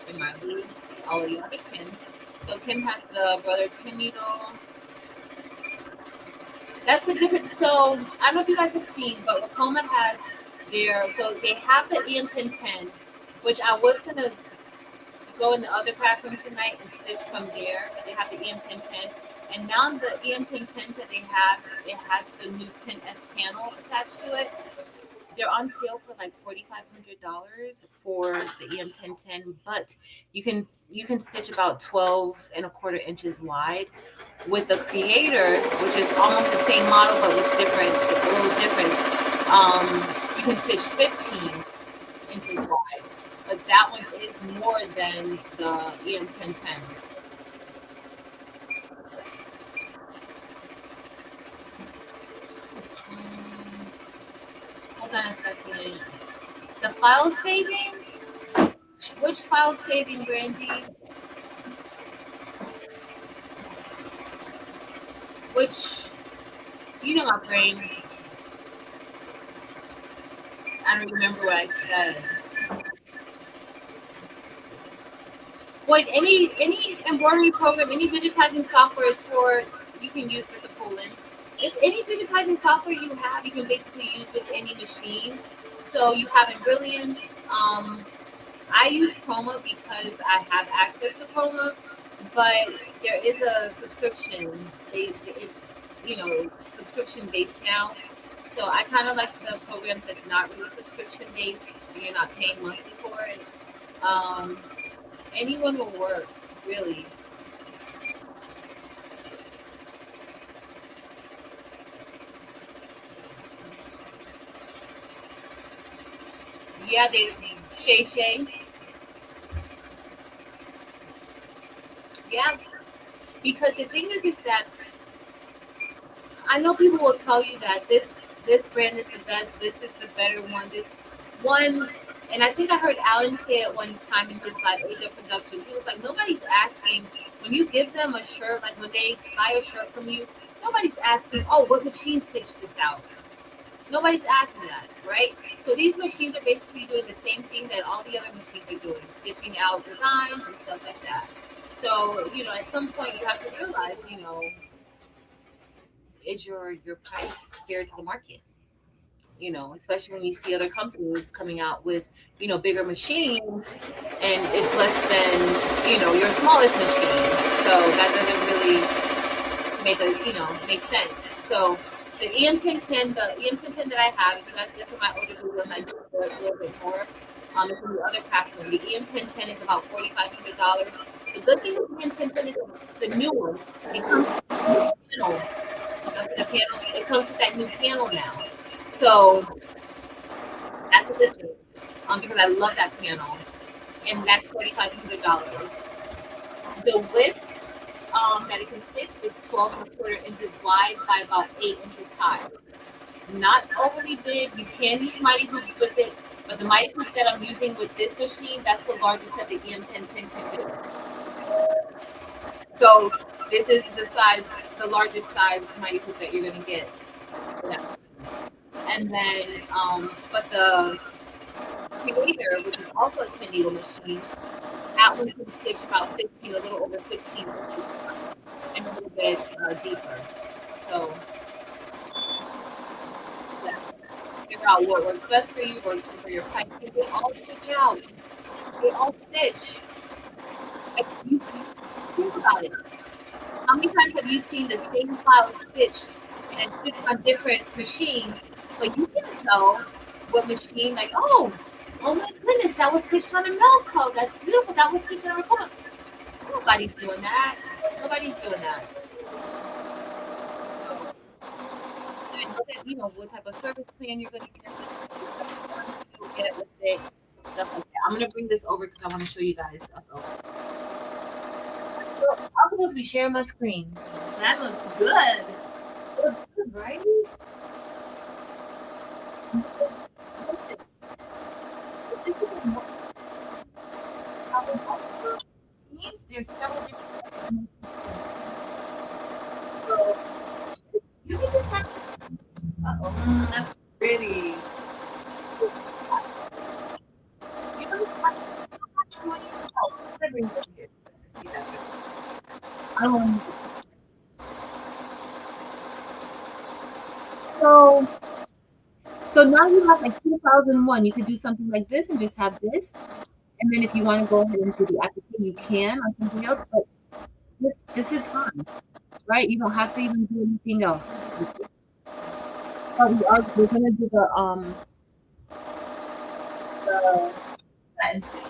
In my leaves, all of you have a Kim. So Kim has the brother Tim needle. That's the difference. So I don't know if you guys have seen, but Racoma has so they have the EM1010, which I was gonna go in the other bathroom tonight and stitch from there. They have the EM1010, and now the EM1010s that they have, it has the new 10S panel attached to it. They're on sale for like $4,500 for the EM1010, but you can stitch about 12 and a quarter inches wide. With the Creator, which is almost the same model but with a little difference, you can stitch 15 inches wide, but that one is more than the EM1010. Hold on a second. The file saving? Which file saving, Brandy? Which, my brain. I don't remember what I said. What any embroidery program, any digitizing software is for you can use for the pull-in. If any digitizing software you have, you can basically use with any machine. So you have in Brilliance. I use Chroma because I have access to Chroma, but there is a subscription. It's subscription based now. So I kind of like the programs that's not really subscription based. You're not paying monthly for it. Um, Anyone will work, really. Yeah, Shay. Yeah, because the thing is that I know people will tell you that this brand is the best, this is the better one, this one. And I think I heard Alan say it one time in his live Asia Productions. He was like, nobody's asking when you give them a shirt, like when they buy a shirt from you, nobody's asking, oh, what machine stitched this out? Nobody's asking that, right? So these machines are basically doing the same thing that all the other machines are doing, stitching out designs and stuff like that. So, at some point you have to realize, is your price fair to the market? Especially when you see other companies coming out with, bigger machines and it's less than, your smallest machine. So that doesn't really make sense. So the EM1010 that I have, if you guys listen to my older videos, I do it a little bit more. It's in the other platform. The EM1010 is about $4,500. The good thing with the EM1010 is the new one. It comes with the panel. It comes with that new panel now. So that's a good thing. Because I love that panel. And that's $4,500. The width that it can stitch is 12 and a quarter inches wide by about 8 inches high. Not overly big. You can use mighty hoops with it, but the mighty hoop that I'm using with this machine, that's the largest that the EM1010 can do. So this is the largest size mighty hoop that you're gonna get. Yeah. And then, but the Creator, which is also a 10 needle machine, that one can stitch about 15, a little over 15 inches and a little bit deeper. So, yeah, figure out what works best for you, works for your pipe. They all stitch out. They all stitch. Like, you think about it. How many times have you seen the same file stitched and it's stitched on different machines, but you can tell what machine, like, oh, Oh my goodness, that was stitched on a milk coat. That's beautiful. That was stitched on a coat. Nobody's doing that. Nobody's doing that. So, I know that you know what type of service plan you're gonna get. What you want to get with it, stuff like that. I'm gonna bring this over because I want to show you guys. So I'm supposed to be sharing my screen. That looks good. Looks good, right? This is a there's several different so you can just have That's pretty. you don't have to do anything else. I'm gonna bring it over here to see that. Um, so so now you have like 2001. You could do something like this and just have this. And then if you want to go ahead and do the application, you can on something else. But this is fine, right? You don't have to even do anything else. But we're gonna do the satin stitch.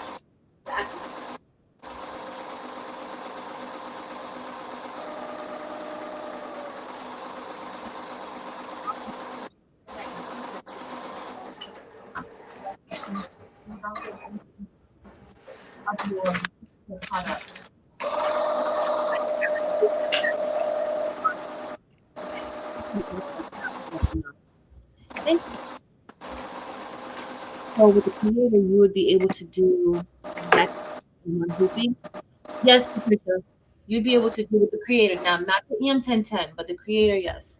Of your product. Thanks. So with the creator, you would be able to do that one grouping. Yes, Patricia. You'd be able to do with the creator now, not the EM1010, but the creator, yes.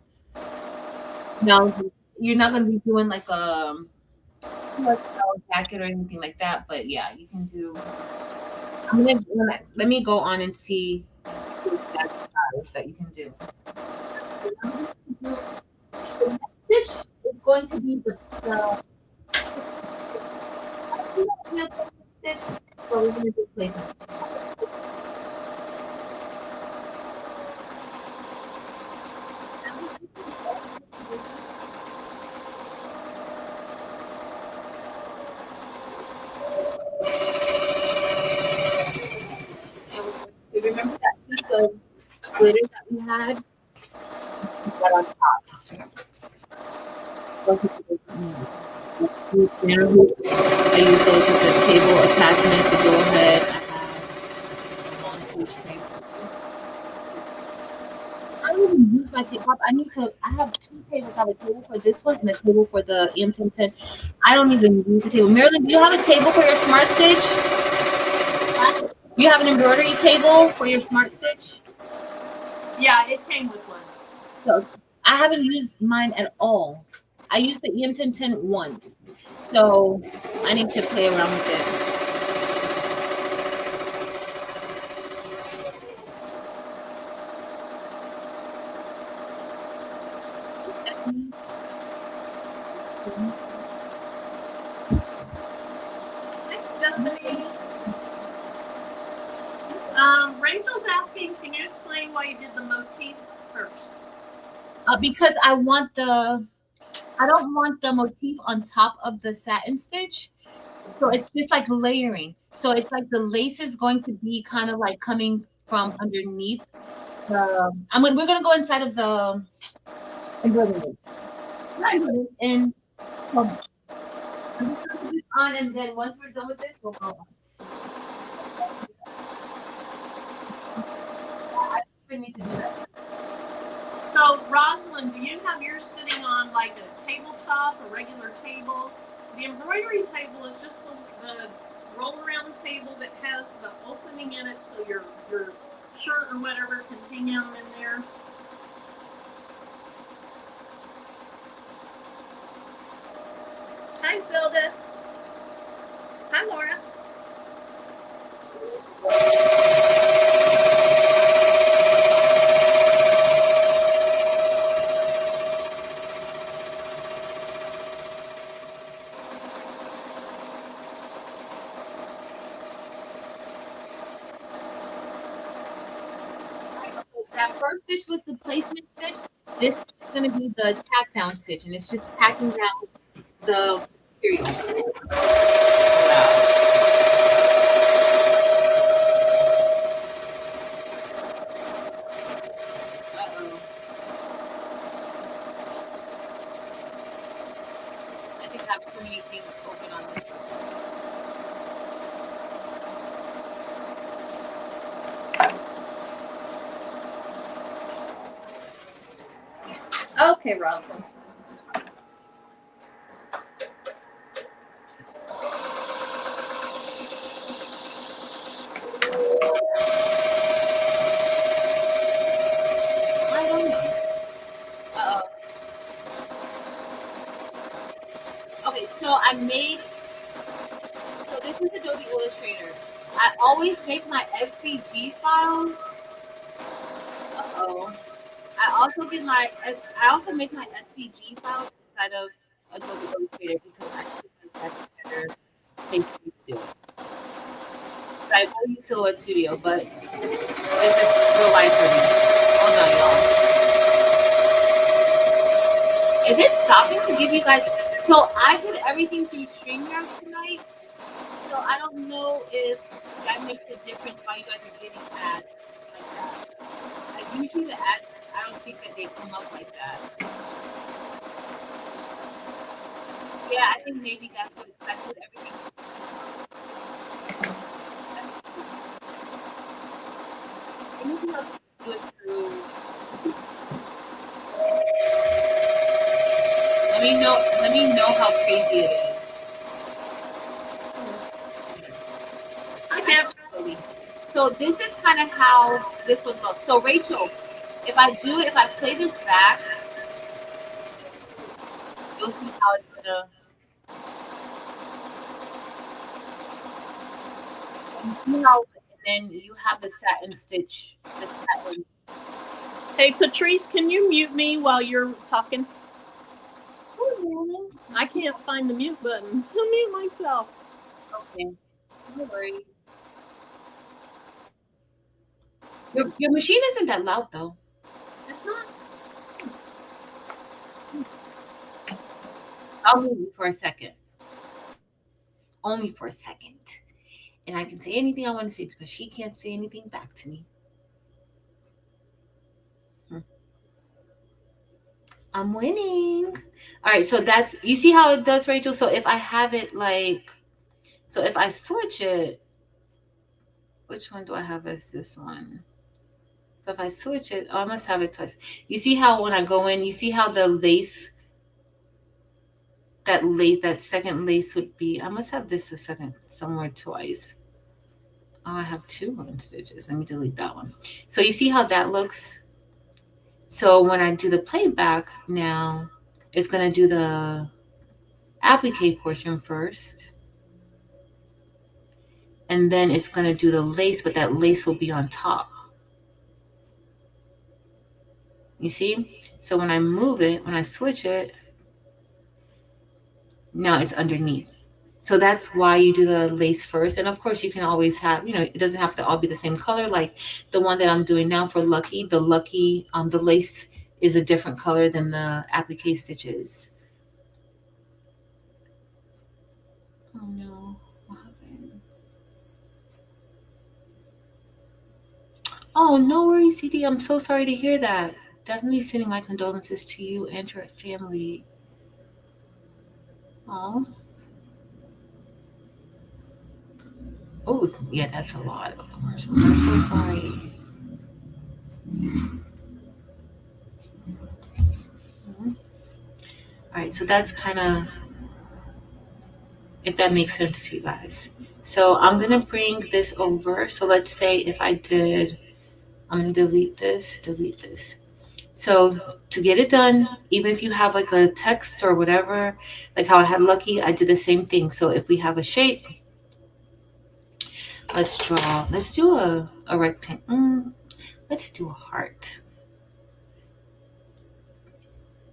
Now you're not gonna be doing like a jacket or anything like that, but yeah, you can do. Let me go on and see the exact styles that you can do. The next stitch is going to be the stitch, so we're gonna do placement. And remember that piece of glitter that we had? Put that on top. Don't put it on. Use banner hoops. I use those as the table attachments to go ahead. I have long food string. I don't even use my table. I need to. I have two tables. I have a table for this one and a table for the M1010. I don't even use the table. Marilyn, do you have a table for your smart stitch? You have an embroidery table for your smart stitch? Yeah, it came with one. So I haven't used mine at all. I used the EM1010 once. So I need to play around with it. Hi, Stephanie. Rachel's asking, can you explain why you did the motif first? Because I don't want the motif on top of the satin stitch. So it's just like layering. So it's like the lace is going to be kind of like coming from underneath the. I mean, we're gonna go inside of the embroidery. And so I'm just gonna put this on, and then once we're done with this, we'll go on. I don't even need to do that. So, Rosalind, do you have yours sitting on like a tabletop, a regular table? The embroidery table is just the roll around table that has the opening in it so your shirt or whatever can hang out in there. Hi, Zelda. Hi, Laura. That first stitch was the placement stitch. This is going to be the tack down stitch, and it's just tacking down the material. Wow. Uh-oh. I think I have too many things open on this. Okay, Rosalind. I don't know. Uh-oh. Okay, so I made, so this is Adobe Illustrator. I always make my SVG files. Uh-oh. I also make my SVG files inside of Adobe Illustrator because I feel like that's a better place for me to do it. But I will use Silhouette Studio, but this is real life for me. Hold on, y'all. Is it stopping to give you guys? So I did everything through StreamYard tonight. So I don't know if that makes a difference why you guys are getting ads like that. Like usually the ads, I don't think that they come up like that. Yeah, I think maybe that's what I did everything. Anything else do it through? Let me know. Let me know how crazy it is. I can't. So this is kind of how this would look. So Rachel, if I play this back, you'll see how it's gonna. You see how, and then you have the satin stitch. The satin. Hey, Patrice, can you mute me while you're talking? Oh, I can't find the mute button to mute myself. okay, no worries. Your machine isn't that loud though. It's not. I'll mute you for a second, only for a second, and I can say anything I want to say because she can't say anything back to me. Hmm. I'm winning. All right, so that's you see how it does, Rachel. So if I have it like, so if I switch it, which one do I have as this one? So if I switch it, oh, I must have it twice. You see how when I go in, you see how the lace, that second lace would be. I must have this a second somewhere twice. Oh, I have two one stitches. Let me delete that one. So you see how that looks. So when I do the playback now, it's gonna do the applique portion first, and then it's gonna do the lace, but that lace will be on top. You see? So when I move it, when I switch it, now it's underneath. So that's why you do the lace first. And of course, you can always have, it doesn't have to all be the same color. Like the one that I'm doing now for Lucky, the lace is a different color than the applique stitches. Oh no, what happened? Oh, no worries, CD. I'm so sorry to hear that. Definitely sending my condolences to you and your family. Oh, oh, yeah, that's a lot of commercials. I'm so sorry. Mhm. All right, so that's kind of if that makes sense to you guys. So I'm gonna bring this over. So let's say if I did, I'm gonna delete this, delete this. So to get it done, even if you have like a text or whatever, like how I had Lucky, I did the same thing. So if we have a shape, let's do a rectangle. Let's do a heart.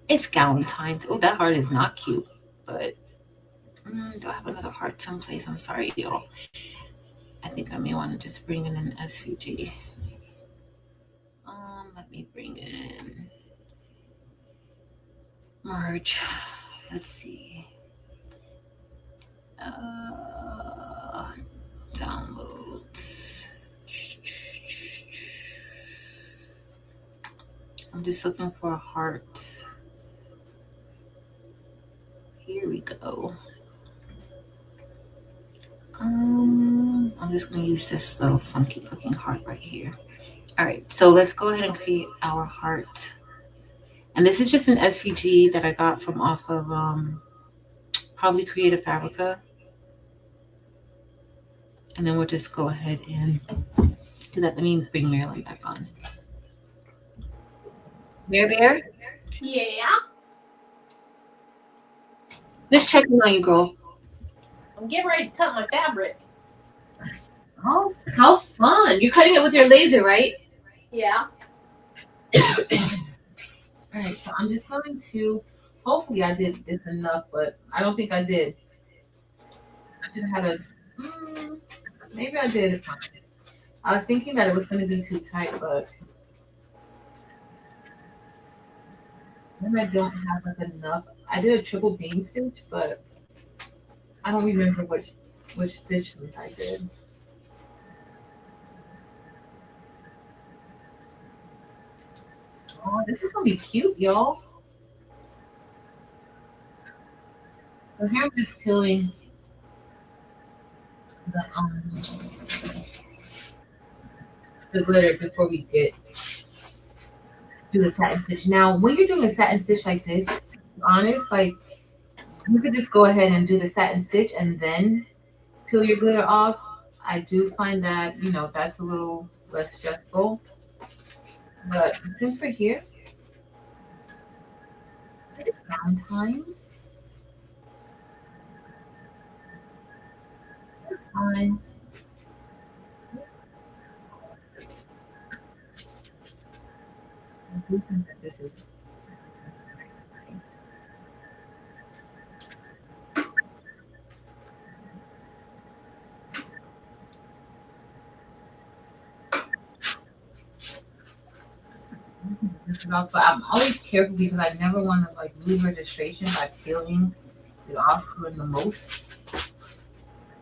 It's Galentine. Oh, that heart is not cute, but do I have another heart someplace? I'm sorry, y'all. I think I may want to just bring in an SVG. Let me bring in merge. Let's see. Uh, Downloads. I'm just looking for a heart. Here we go. I'm just going to use this little funky looking heart right here. All right, so let's go ahead and create our heart. And this is just an SVG that I got from off of probably Creative Fabrica. And then we'll just go ahead and do that. Let me bring Marilyn back on. Bear, Yeah, just checking on you, girl. I'm getting ready to cut my fabric. Oh, how fun! You're cutting it with your laser, right? Yeah. All right, so I'm just going to. Hopefully, I did this enough, but I don't think I did. I should have had a. Maybe I did it fine. I was thinking that it was going to be too tight, but maybe I don't have like enough. I did a triple beam stitch, but I don't remember which stitch length I did. Oh, this is gonna be cute, y'all. So here I'm just peeling the the glitter before we get to the satin stitch. Now, when you're doing a satin stitch like this, to be honest, like you could just go ahead and do the satin stitch and then peel your glitter off. I do find that that's a little less stressful. But since we're here, it's Valentine's. It's fine. I do think that this is nice. But I'm always careful because I never want to like lose registration by peeling it off doing the most.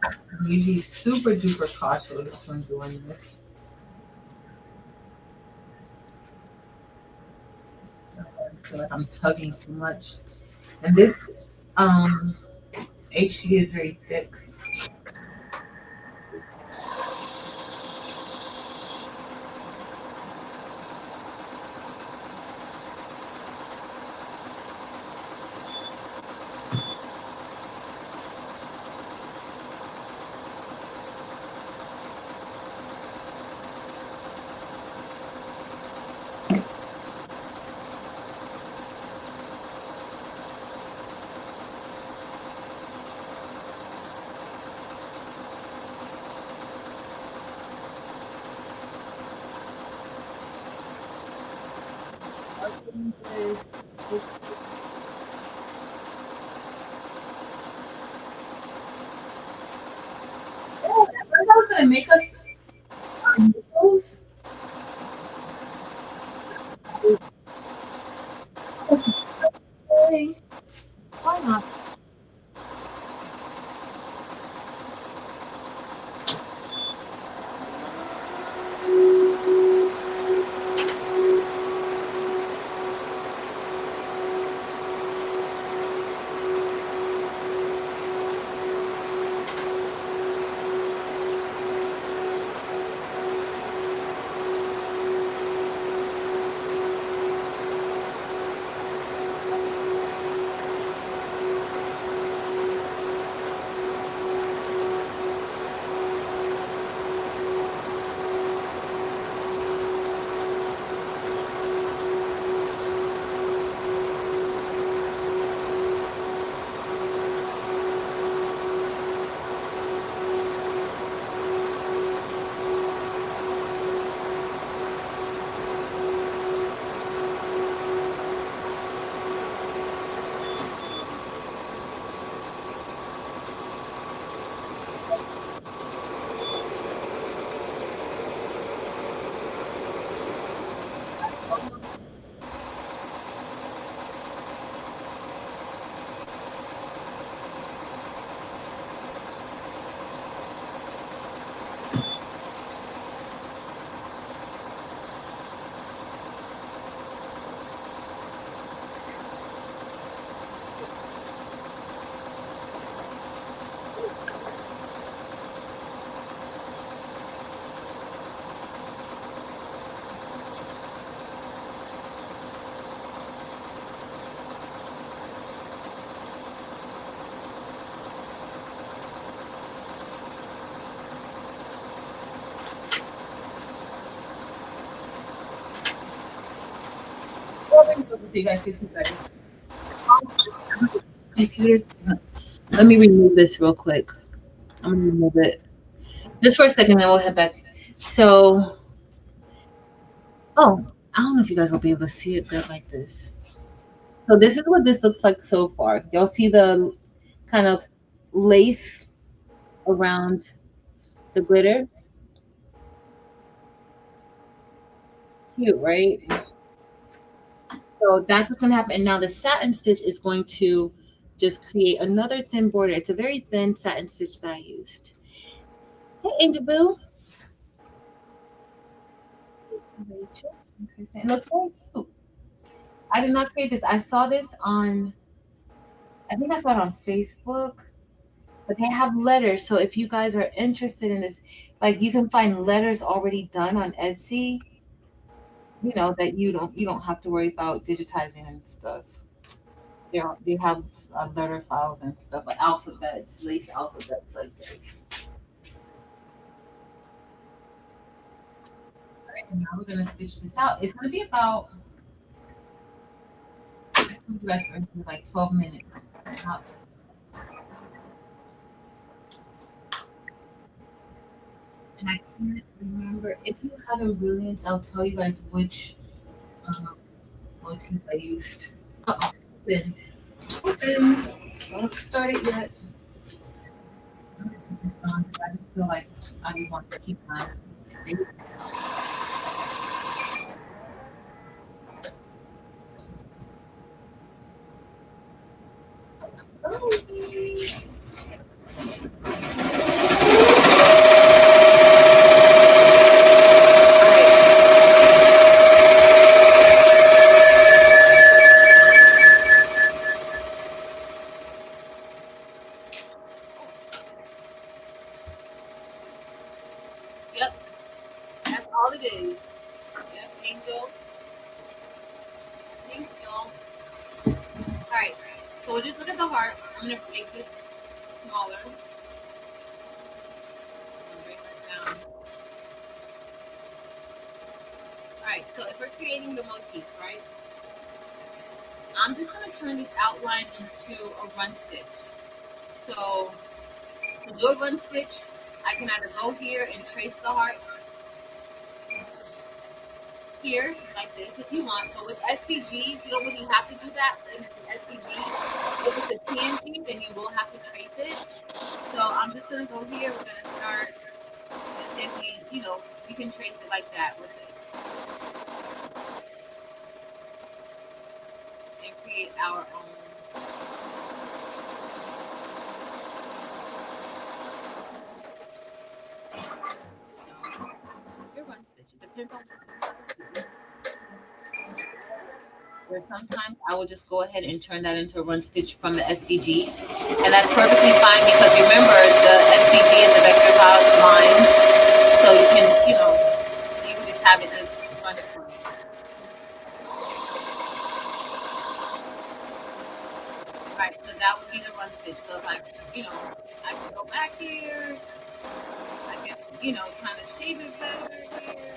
I'm usually super duper cautious when doing this. I feel like I'm tugging too much. And this HG is very thick. Oh, I was gonna make us noodles. Okay, why not? So you guys can see better. Computers. Let me remove this real quick. I'm gonna remove it just for a second, then we'll head back. So, oh, I don't know if you guys will be able to see it good like this. So this is what this looks like so far. Y'all see the kind of lace around the glitter? Cute, right? So that's what's going to happen. And now the satin stitch is going to just create another thin border. It's a very thin satin stitch that I used. Hey, Angel Boo. Rachel. Okay, it looks very cute. I did not create this. I saw this on, I think I saw it on Facebook, but they have letters. So if you guys are interested in this, like you can find letters already done on Etsy, you know, that you don't have to worry about digitizing and stuff. They have letter files and stuff like alphabets, lace alphabets like this. All right, and now we're gonna stitch this out. It's gonna be about you guys are like 12 minutes. And I can't remember if you have ingredients. I'll tell you guys which um, motif I used. Uh-oh, open, open. Don't start it yet. I'm just put this on 'cause I just feel like I want to keep my space. Oh. Yep, that's all it is. Yep, Angel. Thanks, y'all. Alright, so we'll just look at the heart. I'm gonna make this smaller. I'm gonna bring this down. Alright, so if we're creating the motif, right? I'm just gonna turn this outline into a run stitch. So to do a run stitch, I can either go here and trace the heart here like this if you want. But with SVGs, you don't really have to do that. If it's an SVG, if it's a PNG, then you will have to trace it. So I'm just gonna go here. We're gonna start, and you can trace it like that with this, and create our own. Your run stitch. It depends on. Where sometimes I will just go ahead and turn that into a run stitch from the SVG, and that's perfectly fine because remember the SVG is a vector file lines, so you can just have it as run from. Right, so that would be the run stitch. So if I can go back here, I can kind of shape it better here.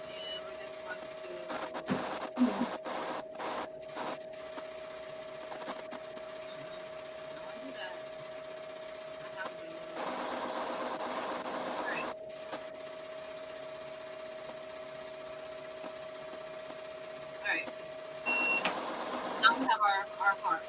And we're just going to. Alright, now we have our heart.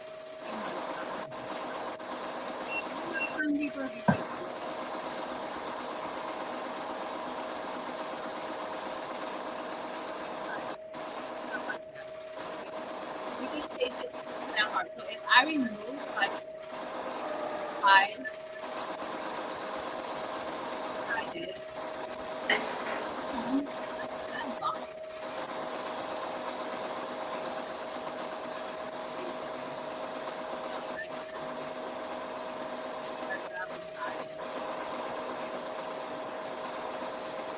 We just shape it that heart. So if I remove like five, I did.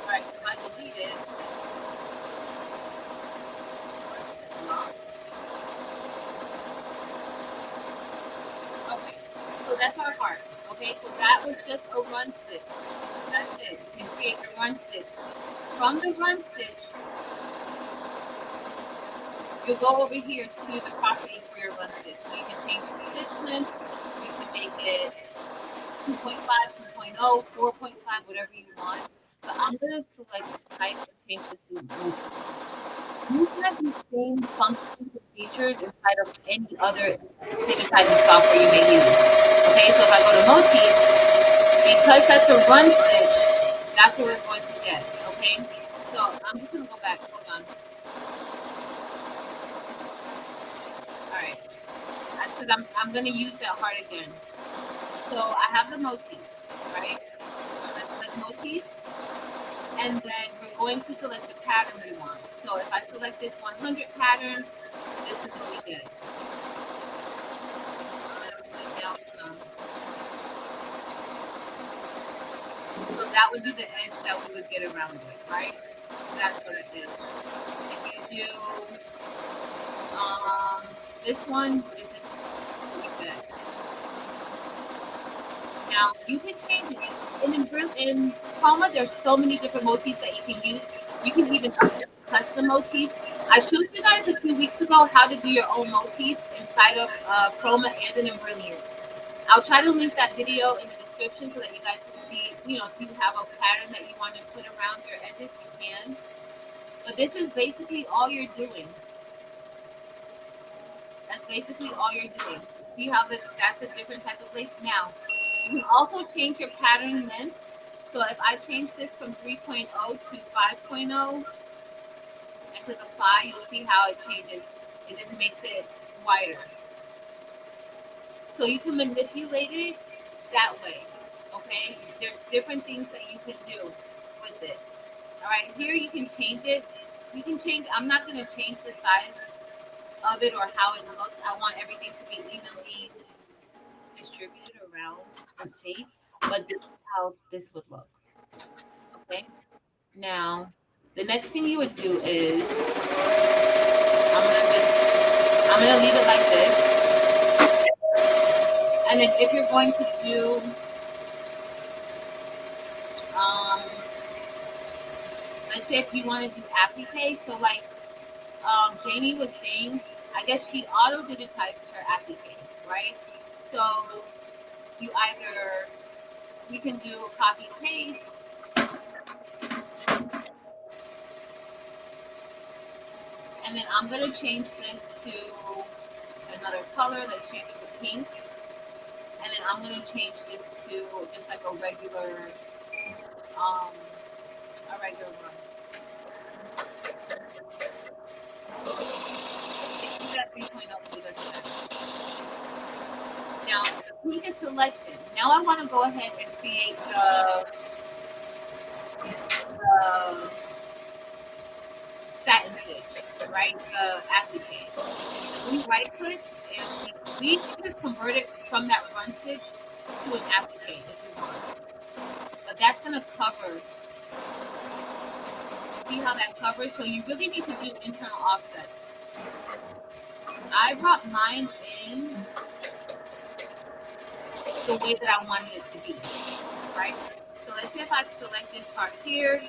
Alright, so I delete it. Okay, so that's our heart. Okay, so that was just a run stitch. That's it. You can create run stitch. From the run stitch, you'll go over here to the properties for your run stitch. So you can change the stitch length, you can make it 2.5, 2.0, 4.5, whatever you want. But I'm gonna select type and change this to motif. You can have the same functions and features inside of any other digitizing software you may use. Okay, so if I go to motif, because that's a run stitch, that's what we're going to get. Okay, so I'm just gonna go back. Hold on. All right, because I'm gonna use that heart again. So I have the motif, right? So let's select motif, and then we're going to select the pattern we want. So if I select this 100 pattern, this is what we get. So that would be the edge that we would get around it, right? That's what it is. If you do this one, this is like that. Now you can change it. In Chroma, there's so many different motifs that you can use. You can even custom motifs. I showed you guys a few weeks ago how to do your own motif inside of Chroma and in Brilliance. I'll try to link that video in the description so that you guys can see, you know, if you have a pattern that you want to put around your edges, you can. But this is basically all you're doing. That's basically all you're doing. See how that's a different type of lace. Now, you can also change your pattern length. So if I change this from 3.0 to 5.0 and click apply, you'll see how it changes. It just makes it wider. So you can manipulate it that way. Okay? There's different things that you can do with it. All right, here you can change it. You can change, I'm not going to change the size of it or how it looks. I want everything to be evenly distributed around the shape, but this is how this would look. Okay. Now, the next thing you would do is I'm gonna leave it like this, and then if you're going to do um, let's say if you want to do applique, so like Jamie was saying, I guess she auto digitized her applique, right? So you either you can do copy paste, and then I'm gonna change this to another color. Let's change it to pink, and then I'm gonna change this to just like um a regular one. Do that 3.0 now pink is selected. Now I want to go ahead and create the satin stitch, right? The applique. We right click and we can just convert it from that run stitch to an applique if you want. But that's gonna cover. See how that covers? So you really need to do internal offsets. I brought mine in the way that I wanted it to be, right? So let's say if I select this part here,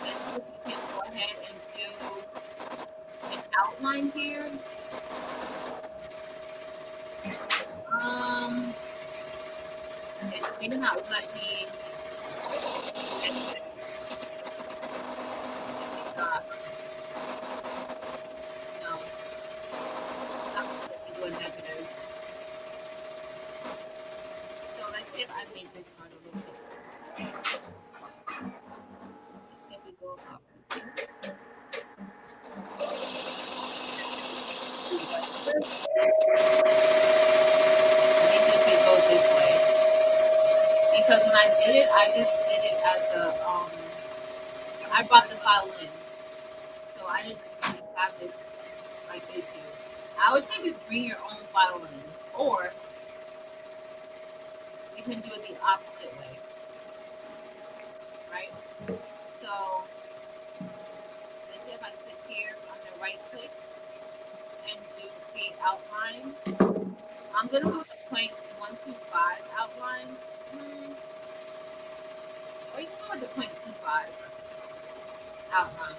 let's see if we can go ahead and do an outline here. It may not let me. No, I'm going to do a negative. So let's say if I make this part a little bit. Let's say if we go up. Let me see if it goes this way. Because when I did it, I just did it as I brought the file in. So I didn't really have this like issue. I would say just bring your own file in. Or you can do it the opposite way. Right? So let's say if I click here, I'm gonna right click and do create outline. I'm gonna put a 0.125 outline. or you can go with the 0.25 outline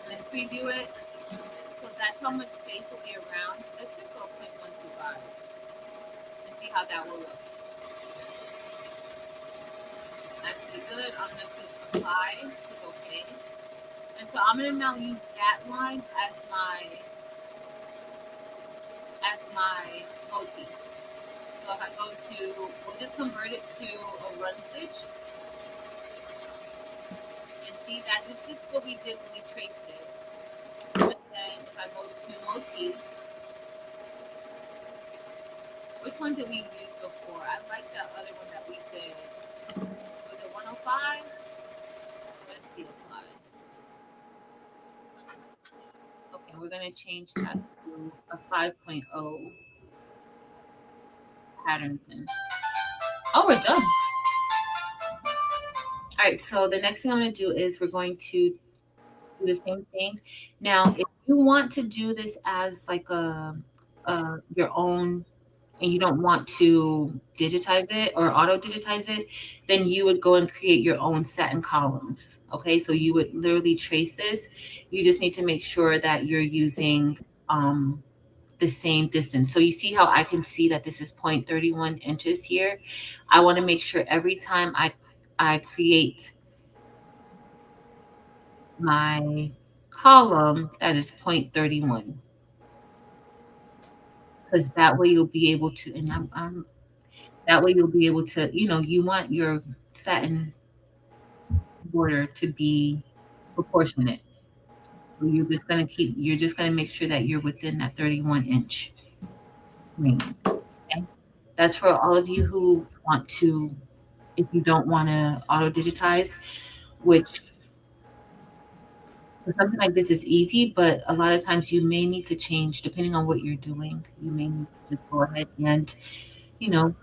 and then preview it. So that's how much space will be around. Let's just go 0.125 and see how that will look. Actually good. I'm going to click apply, click OK. And so I'm going to now use that line as my motif. So if I go to, we'll just convert it to a run stitch. And see, that just did what we did when we traced it. And then if I go to motif, which one did we use before? I like that other one that we did. Was it 105? Let's see, apply. Okay, we're going to change that to a 5.0 pattern pin. Oh, we're done. All right, so the next thing I'm going to do is we're going to do the same thing. Now, if you want to do this as like your own, and you don't want to digitize it or auto digitize it, then you would go and create your own satin columns. Okay, so you would literally trace this. You just need to make sure that you're using the same distance. So you see how I can see that this is 0.31 inches here. I want to make sure every time I create my column that is 0.31, because that way you'll be able to, and I'm that way you'll be able to, you want your satin border to be proportionate. So you're just gonna make sure that you're within that 31-inch range. Okay? That's for all of you who want to, if you don't want to auto digitize, which for something like this is easy, but a lot of times you may need to change depending on what you're doing. You may need to just go ahead and, you know,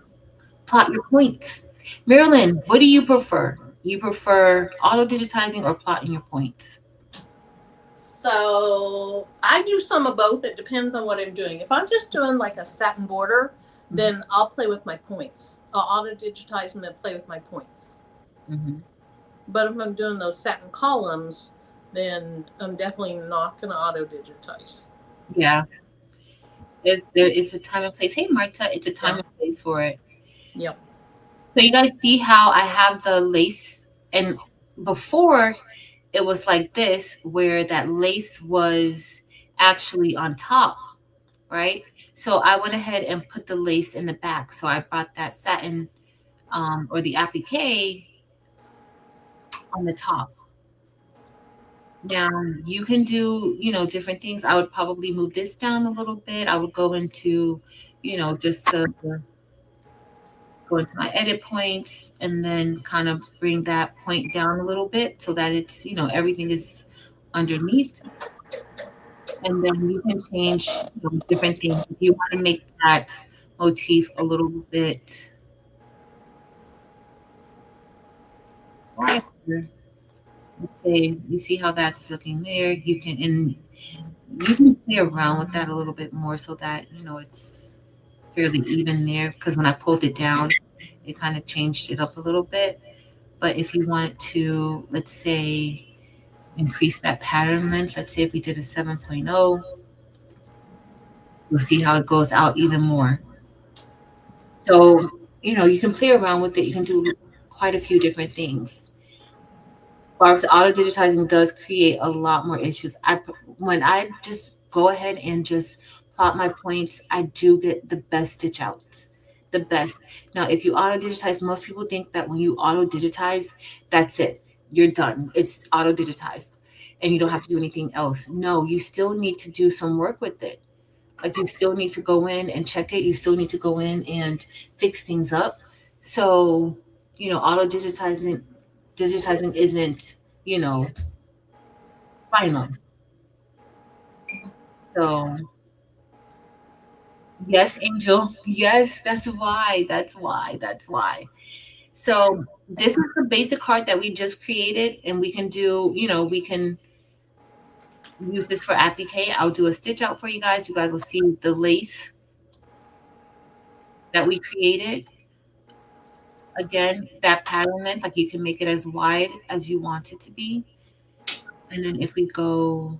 plot your points. Marilyn, what do you prefer? You prefer auto digitizing or plotting your points? So I do some of both. It depends on what I'm doing. If I'm just doing like a satin border, then I'll play with my points. I'll auto digitize and then play with my points. Mm-hmm. But if I'm doing those satin columns, then I'm definitely not going to auto digitize. Yeah, there is a time and place. Hey, Marta, it's a time and place for it. Yep. So you guys see how I have the lace, and before it was like this, where that lace was actually on top, right? So I went ahead and put the lace in the back. So I brought that satin or the applique on the top. Now you can do, different things. I would probably move this down a little bit. I would go into, just go into my edit points and then kind of bring that point down a little bit so that it's, everything is underneath. And then you can change different things. If you want to make that motif a little bit brighter, let's say you see how that's looking there. You can play around with that a little bit more so that it's fairly even there. Because when I pulled it down, it kind of changed it up a little bit. But if you wanted to, let's say, increase that pattern length, let's say if we did a 7.0, you'll see how it goes out even more. So, you can play around with it. You can do quite a few different things. Barb's auto digitizing does create a lot more issues. When I just go ahead and just plot my points, I do get the best stitch outs. The best. Now, if you auto digitize, most people think that when you auto digitize, that's it. You're done. It's auto digitized and you don't have to do anything else. No, you still need to do some work with it. Like you still need to go in and check it. You still need to go in and fix things up. So, auto digitizing isn't, you know, final. So yes, Angel. Yes, that's why. That's why. That's why. So this is the basic card that we just created, and we can do, we can use this for applique. I'll do a stitch out for you guys. You guys will see the lace that we created. Again, that pattern length, like you can make it as wide as you want it to be. And then if we go,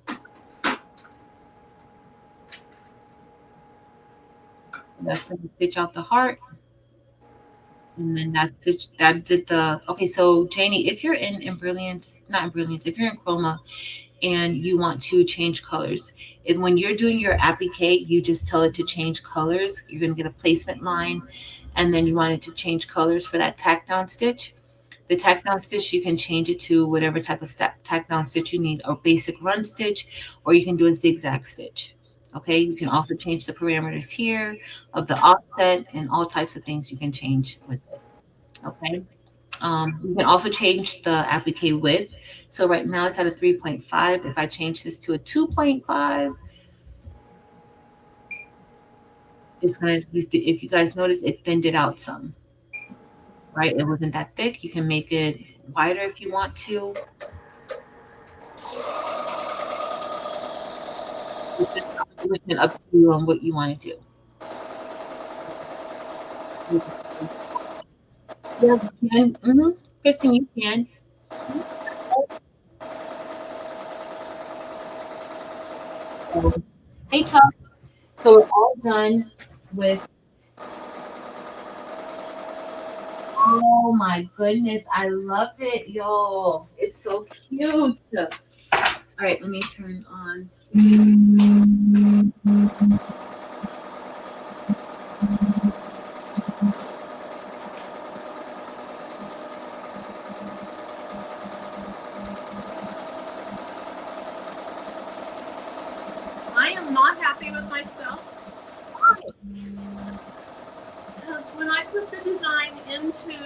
that's going to stitch out the heart. And then that stitch, that did the, okay, so Janie, if you're in Brilliance, not in Brilliance, if you're in Chroma and you want to change colors, and when you're doing your applique, you just tell it to change colors. You're going to get a placement line, and then you want it to change colors for that tack down stitch. The tack down stitch, you can change it to whatever type of tack down stitch you need, or basic run stitch, or you can do a zigzag stitch. Okay, you can also change the parameters here of the offset and all types of things you can change with it. Okay, you can also change the applique width. So right now it's at a 3.5. If I change this to a 2.5, it's gonna, if you guys notice, it thinned it out some, right? It wasn't that thick. You can make it wider if you want to. It's just up to you on what you want to do. Yeah, you can. Kristen, you can. Hey, Tom. So we're all done with. Oh my goodness, I love it, y'all. It's so cute. All right, let me turn on. I am not happy with myself because when I put the design into,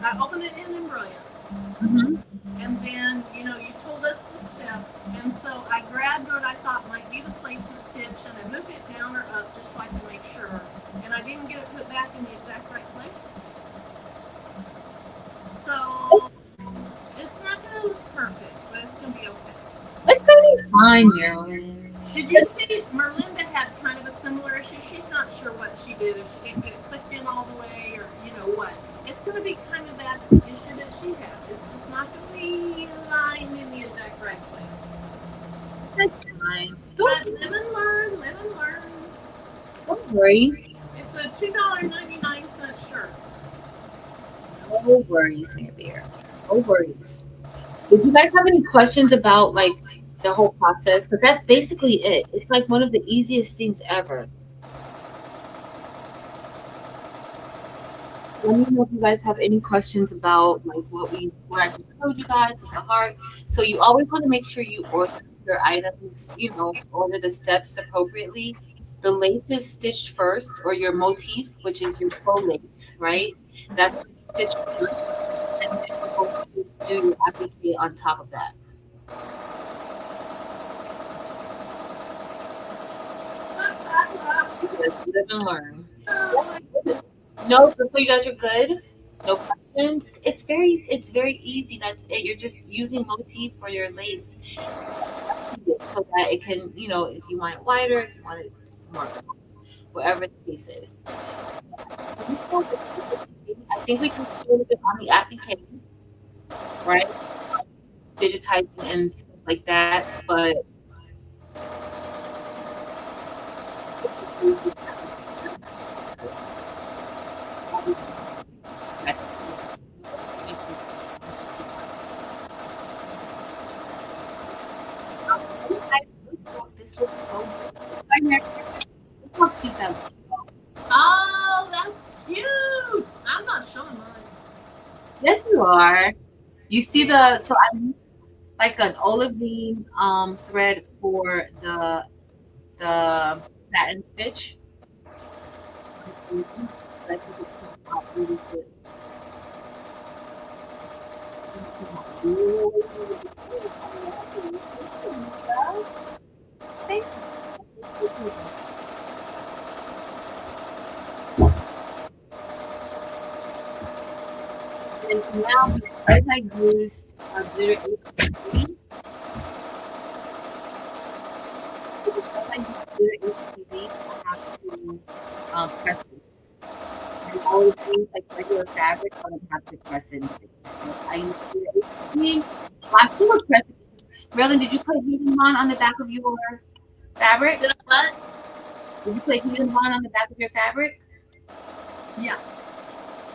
I opened it in Embroidery, and then you told us the steps, and so I grabbed what I thought might be the placement stitch and I moved it down or up just so I could make sure, and I didn't get it put back in the exact right place. So it's not going to look perfect, but it's going to be okay. It's gonna be fine, Marilyn. Did you see Merlinda had kind of a similar issue? She's not sure what she did, if she didn't get it clicked in all the way, or what. It's going to be kind of that issue that she had. It's just not going to be aligned in the exact right place. That's fine. But live and learn, live and learn. Don't worry. It's a $2.99 shirt. No worries, my dear. No worries. If you guys have any questions about like the whole process, because that's basically it. It's like one of the easiest things ever. Let me know if you guys have any questions about like what I just told you guys with the heart. So you always want to make sure you order your items, order the steps appropriately. The lace is stitched first, or your motif, which is your faux lace, right? That's stitched first, and then you're going to do your applique on top of that. Live and learn. No, so you guys are good. No questions. It's very easy. That's it. You're just using motif for your lace so that it can, if you want it wider, if you want it more, whatever the case is. I think we talked a little bit on the applique, right? Digitizing and stuff like that, but Oh, that's cute. I'm not showing mine. yes, you are. You see so I use like an olivine thread for the satin stitch. Thanks. And now, as I used glitter 8, do it HPV, I have to press it. And always use like regular fabric, so I don't have to press anything. Like I used to do it HPV. Well, I still would press it. Marilyn, did you put heating on the back of your fabric? Did I what? Did you put heating on the back of your fabric? Yeah.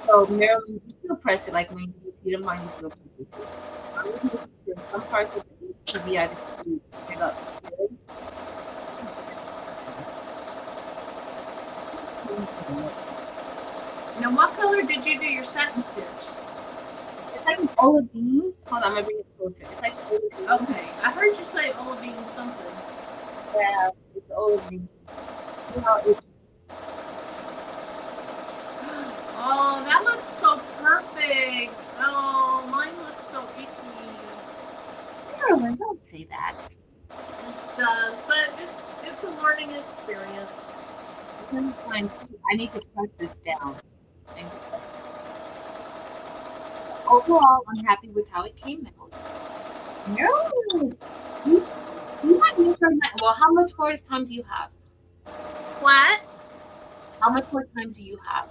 So Marilyn, you still press it like when you use heating on, you still press it too. Some parts of the HPV I just pick up. Now, what color did you do your satin stitch? It's like an olivine. Hold on, I'm gonna bring it closer. It's like olivine. Okay, I heard you say olivine something. Yeah, it's olivine. You know, it's Oh, that looks so perfect. Oh, mine looks so icky. Marilyn, don't say that. It does, but it's a learning experience. I need to press this down. Overall, I'm happy with how it came out. Marilyn, you, you have your turn. Well, how much more time do you have? What? How much more time do you have?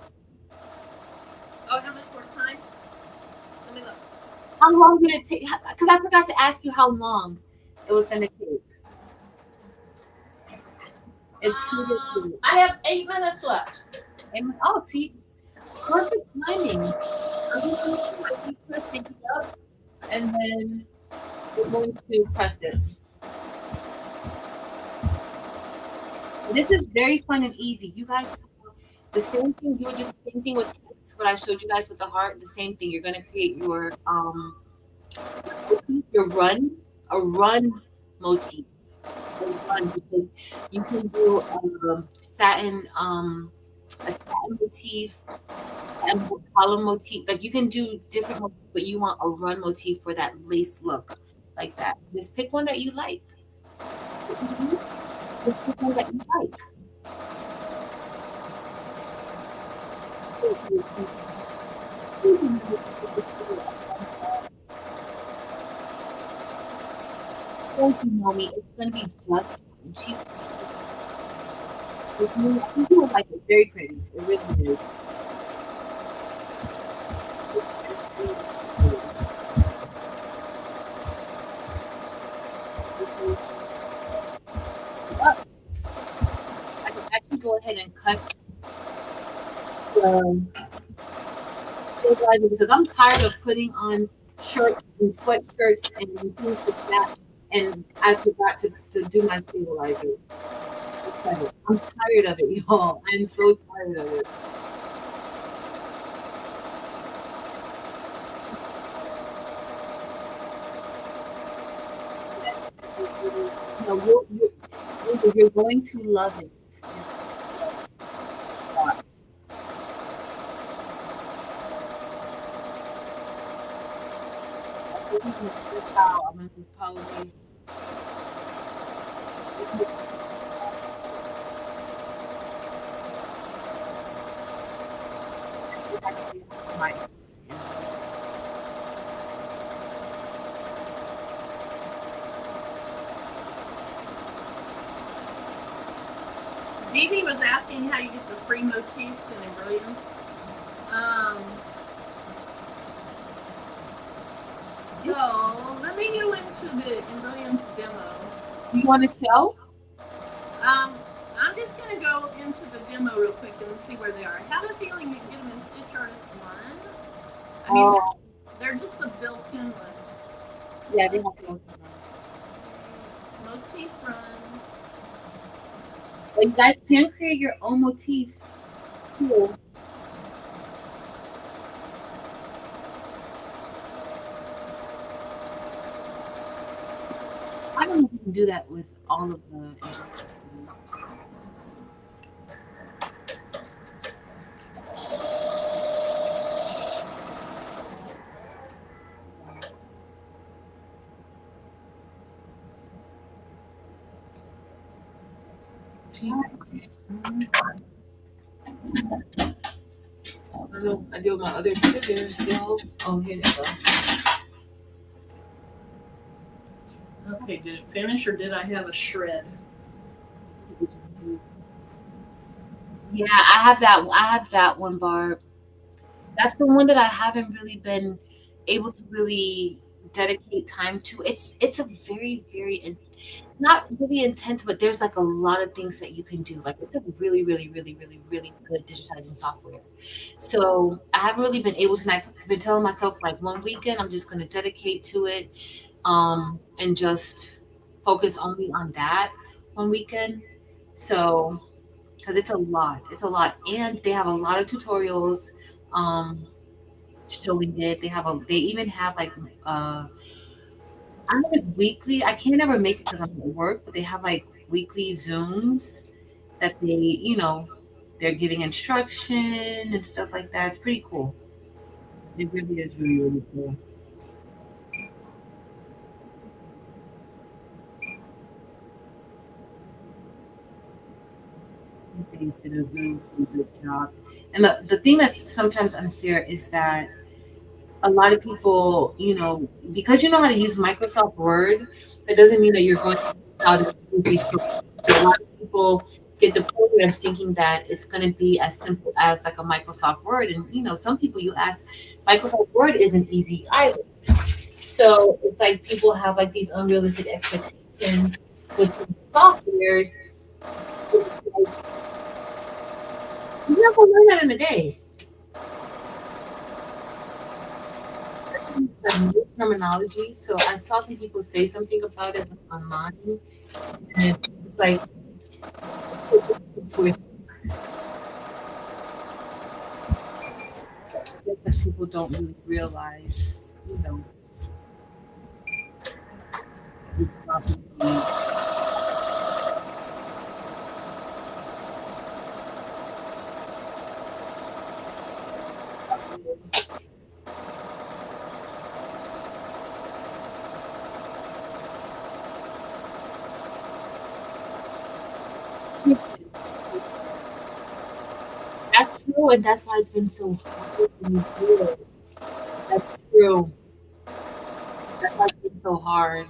Oh, how much more time? Let me look. How long did it take? Because I forgot to ask you how long it was going to take. It's super cute. I have 8 minutes left. And oh, see, perfect timing. I'm just going to keep pressing it up, and then we're going to press it. This is very fun and easy. You guys saw the same thing. You would do the same thing with text. What I showed you guys with the heart. The same thing. You're going to create your run, a run motif. A run, because you can do a satin motif, and column motif. Like you can do different motifs, but you want a run motif for that lace look, like that. Just pick one that you like. Just pick one that you like. Thank you, mommy. It's gonna be just fine. You like it. Very pretty. It really is. I can actually go ahead and cut the stabilizer because I'm tired of putting on shirts and sweatshirts and things like that. And I forgot to do my stabilizer. I'm tired of it, y'all. I'm so tired of it. No, you're going to love it. I'm going to probably my Dee was asking how you get the free motifs and embrilliance. So let me go into the embrilliance demo. You want to show? I'm just going to go into the demo real quick and see where they are. I have a feeling you can get them in Stitch Artist 1. I mean, they're just the built-in ones. Yeah, they have to. Motif run. But you guys can create your own motifs too. I don't know if you can do that with all of the. I do my other scissors still. Oh, here they go. Okay, did it finish or did I have a shred? Yeah, I have that one, Barb. That's the one that I haven't really been able to really dedicate time to. It's a very, very not really intense, but there's like a lot of things that you can do. Like it's a really, really, really, really, really good digitizing software. So I haven't really been able to. And I've been telling myself like one weekend I'm just going to dedicate to it, and just focus only on that one weekend. So because it's a lot, and they have a lot of tutorials, um, showing it. They even have like I don't know if it's weekly. I can't ever make it because I'm at work, but they have like weekly Zooms that they're giving instruction and stuff like that. It's pretty cool. It really is really, really cool. They did a really, really good job. And the thing that's sometimes unfair is that a lot of people, because you know how to use Microsoft Word, that doesn't mean that you're going to know how to use these programs. So a lot of people get the programs thinking that it's going to be as simple as like a Microsoft Word. And, some people you ask, Microsoft Word isn't easy either. So it's like people have like these unrealistic expectations with these softwares. It's like, you're not going to learn that in a day. Like new terminology. So I saw some people say something about it online, and it's like with that people don't really realize, it's not really. That's true, and that's why it's been so hard for me to do it. That's true. That's why it's been so hard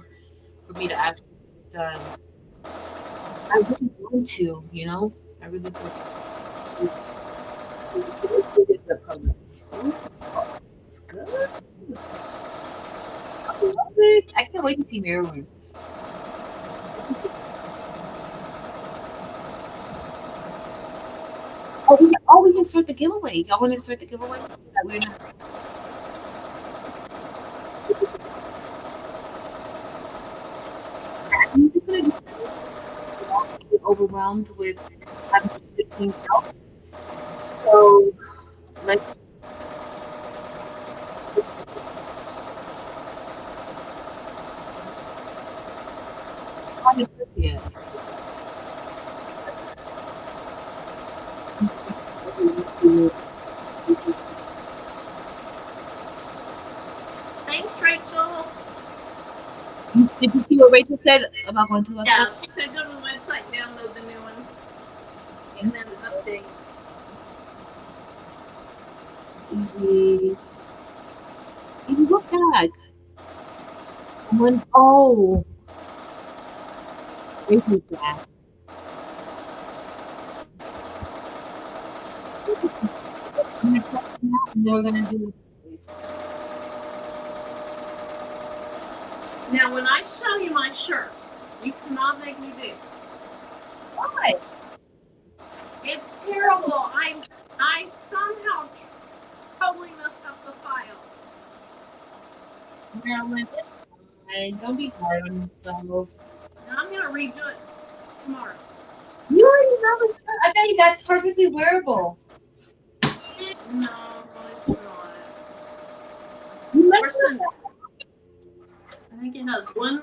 for me to actually get it done. I really want to. I really do. It's a problem. It's good. I love it. I can't wait to see Maryland. We can start the giveaway. Y'all want to start the giveaway? That we're not I'm just gonna get overwhelmed with having 15 out. So let's try it this year. Thanks, Rachel. Did you see what Rachel said about going to the website? Yeah, she said go to the website, download the new ones, and then update. Easy. Easy, look back. Oh, Rachel's back. I'm gonna check them out and then we're gonna do this. Now, when I show you my shirt, you cannot make me do. Why? It's terrible. I somehow totally messed up the file. Marilyn, it's fine. Don't be hard on yourself. Now I'm gonna redo it tomorrow. You already have a shirt. I bet you that's perfectly wearable. No, it's not. You messed Where's it the? up. I think it has one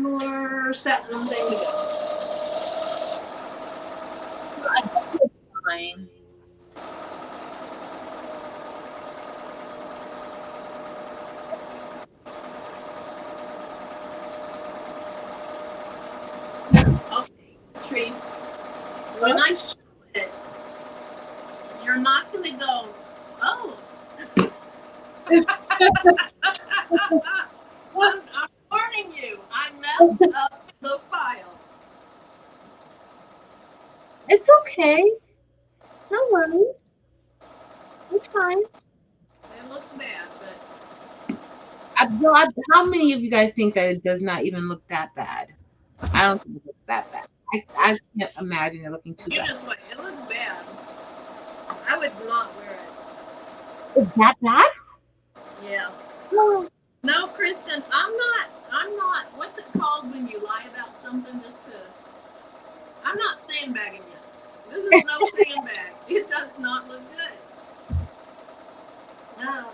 more satin thing to go. I bet you it's fine. Okay, Trace. When I show it, you're not gonna go. Oh. I'm warning you. I messed up the file. It's okay. No worries. It's fine. It looks bad, but How many of you guys think that it does not even look that bad? I don't think it looks that bad. I can't imagine it looking too you bad. just wait. It looks bad. I would not wear Is that bad? it. Yeah. No. No, Kristen, I'm not, what's it called when you lie about something just to, I'm not sandbagging you. This is no sandbag. It does not look good. No.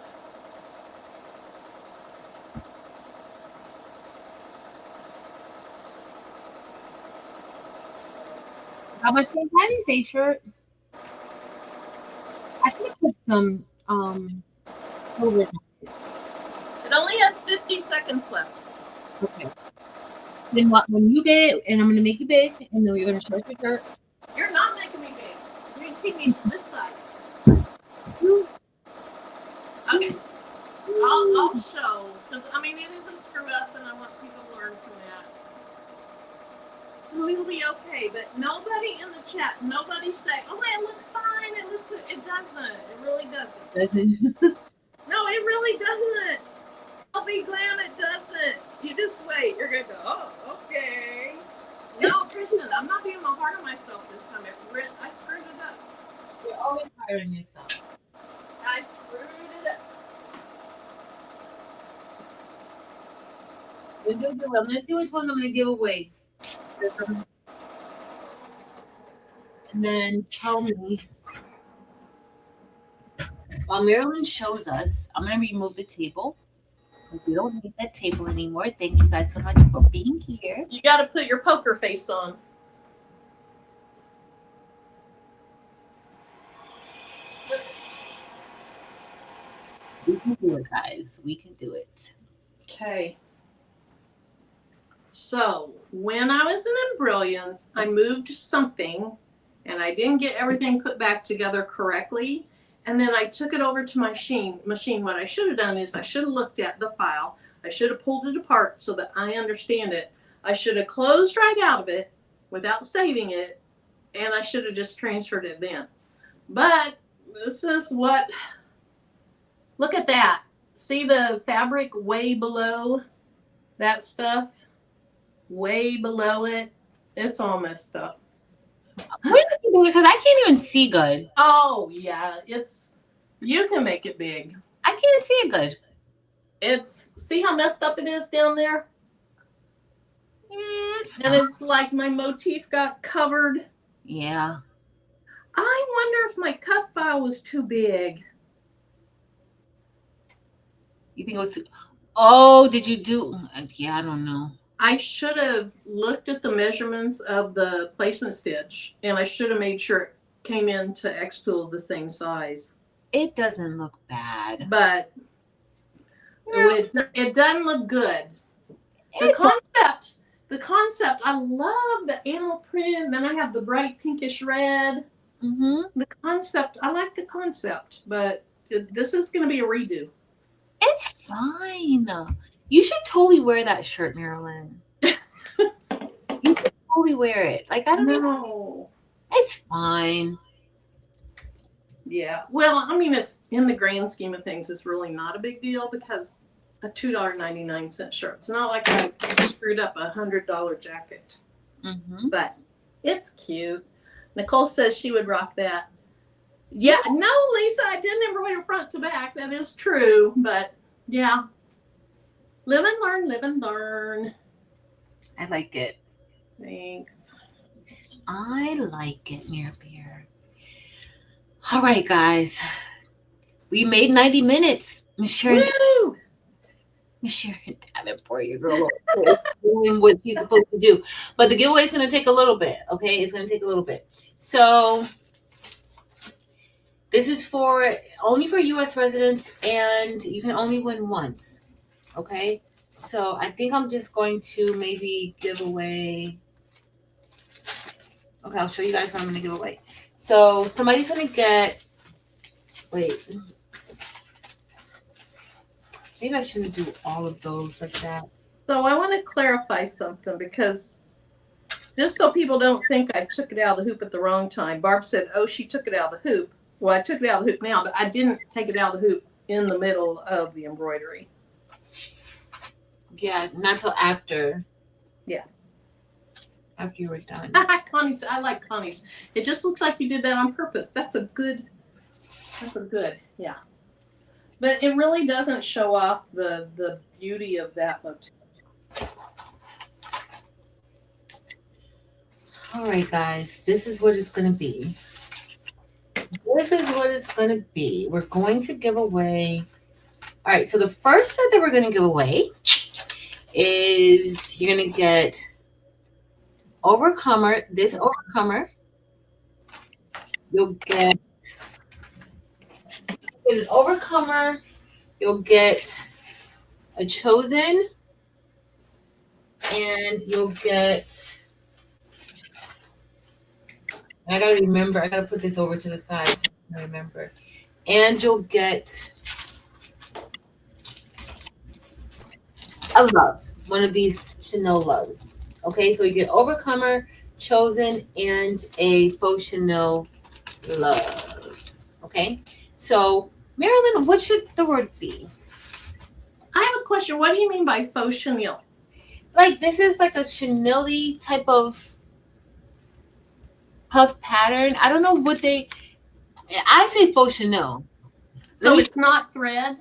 Got my St. Patty's Day shirt. I should have put some over it. It only has 50 seconds left. Okay. Then what? When you get it, and I'm gonna make it big, and then you're gonna show us your shirt. You're not making me big. You're keeping me this size. Okay. I'll show, because I mean, it is a screw up, and I want people to learn from that. So it'll be okay, but nobody in the chat, nobody say, oh, it looks fine, it doesn't. It really doesn't. No, it really doesn't. I'll be glad it doesn't. You just wait. You're going to go, oh, okay. No, Kristen, I'm not being hard on myself this time. I screwed it up. You're always hard on yourself. I screwed it up. I'm gonna see which ones I'm gonna give away. And then tell me. While Marilyn shows us, I'm gonna remove the table. We don't need that table anymore. Thank you guys so much for being here. You got to put your poker face on. Oops. We can do it, guys. We can do it. Okay. So when I was in Brilliance, I moved something and I didn't get everything put back together correctly. And then I took it over to my machine. What I should have done is I should have looked at the file. I should have pulled it apart so that I understand it. I should have closed right out of it without saving it. And I should have just transferred it then. But this is what, look at that. See the fabric way below that stuff? Way below it. It's all messed up. Because I can't even see good. Oh yeah, you can make it big. I can't see it good. See how messed up it is down there? And it's like my motif got covered. Yeah. I wonder if my cut file was too big. You think it was too? Oh, did you do? Yeah, I don't know. I should have looked at the measurements of the placement stitch, and I should have made sure it came into X-Tool the same size. It doesn't look bad. But it doesn't look good. The concept, I love the animal print, then I have the bright pinkish red. Mm-hmm. The concept, I like the concept, but this is going to be a redo. It's fine. You should totally wear that shirt, Marilyn. You should totally wear it. Like, I don't know. It's fine. Yeah. Well, I mean, it's in the grand scheme of things, it's really not a big deal because a $2.99 shirt. It's not like I screwed up a $100 jacket. Mm-hmm. But it's cute. Nicole says she would rock that. Yeah, no, Lisa, I didn't embroider front to back. That is true, but yeah. Live and learn, live and learn. I like it. Thanks. I like it, Mirror Beer. All right, guys. We made 90 minutes. Miss Sharon Davenport, your girl, doing what she's supposed to do. But the giveaway is going to take a little bit, okay? It's going to take a little bit. So this is only for U.S. residents, and you can only win once, okay? So I think I'm just going to maybe give away. Okay, I'll show you guys what I'm going to give away. So somebody's going to get. Wait. Maybe I shouldn't do all of those like that. So I want to clarify something because Just so people don't think I took it out of the hoop at the wrong time. Barb said, "Oh, she took it out of the hoop." Well, I took it out of the hoop now, but I didn't take it out of the hoop in the middle of the embroidery. Yeah, not till after Yeah. you were done. Connie's, I like Connie's. It just looks like you did that on purpose. That's a good. Yeah. But it really doesn't show off the beauty of that motif. All right, guys, this is what it's gonna be. This is what it's gonna be. We're going to give away. All right, so the first set that we're gonna give away is you're gonna get Overcomer. This Overcomer, you'll get an Overcomer. You'll get a Chosen, and you'll get. I gotta remember. I gotta put this over to the side. So I remember, and you'll get a love. One of these Chanel loves. Okay, so you get Overcomer, Chosen, and a faux Chanel love. Okay, so Marilyn, what should the word be? I have a question. What do you mean by faux chenille? Like this is like a Chanel-y type of puff pattern. I don't know what they. I say faux Chanel. So it's not thread?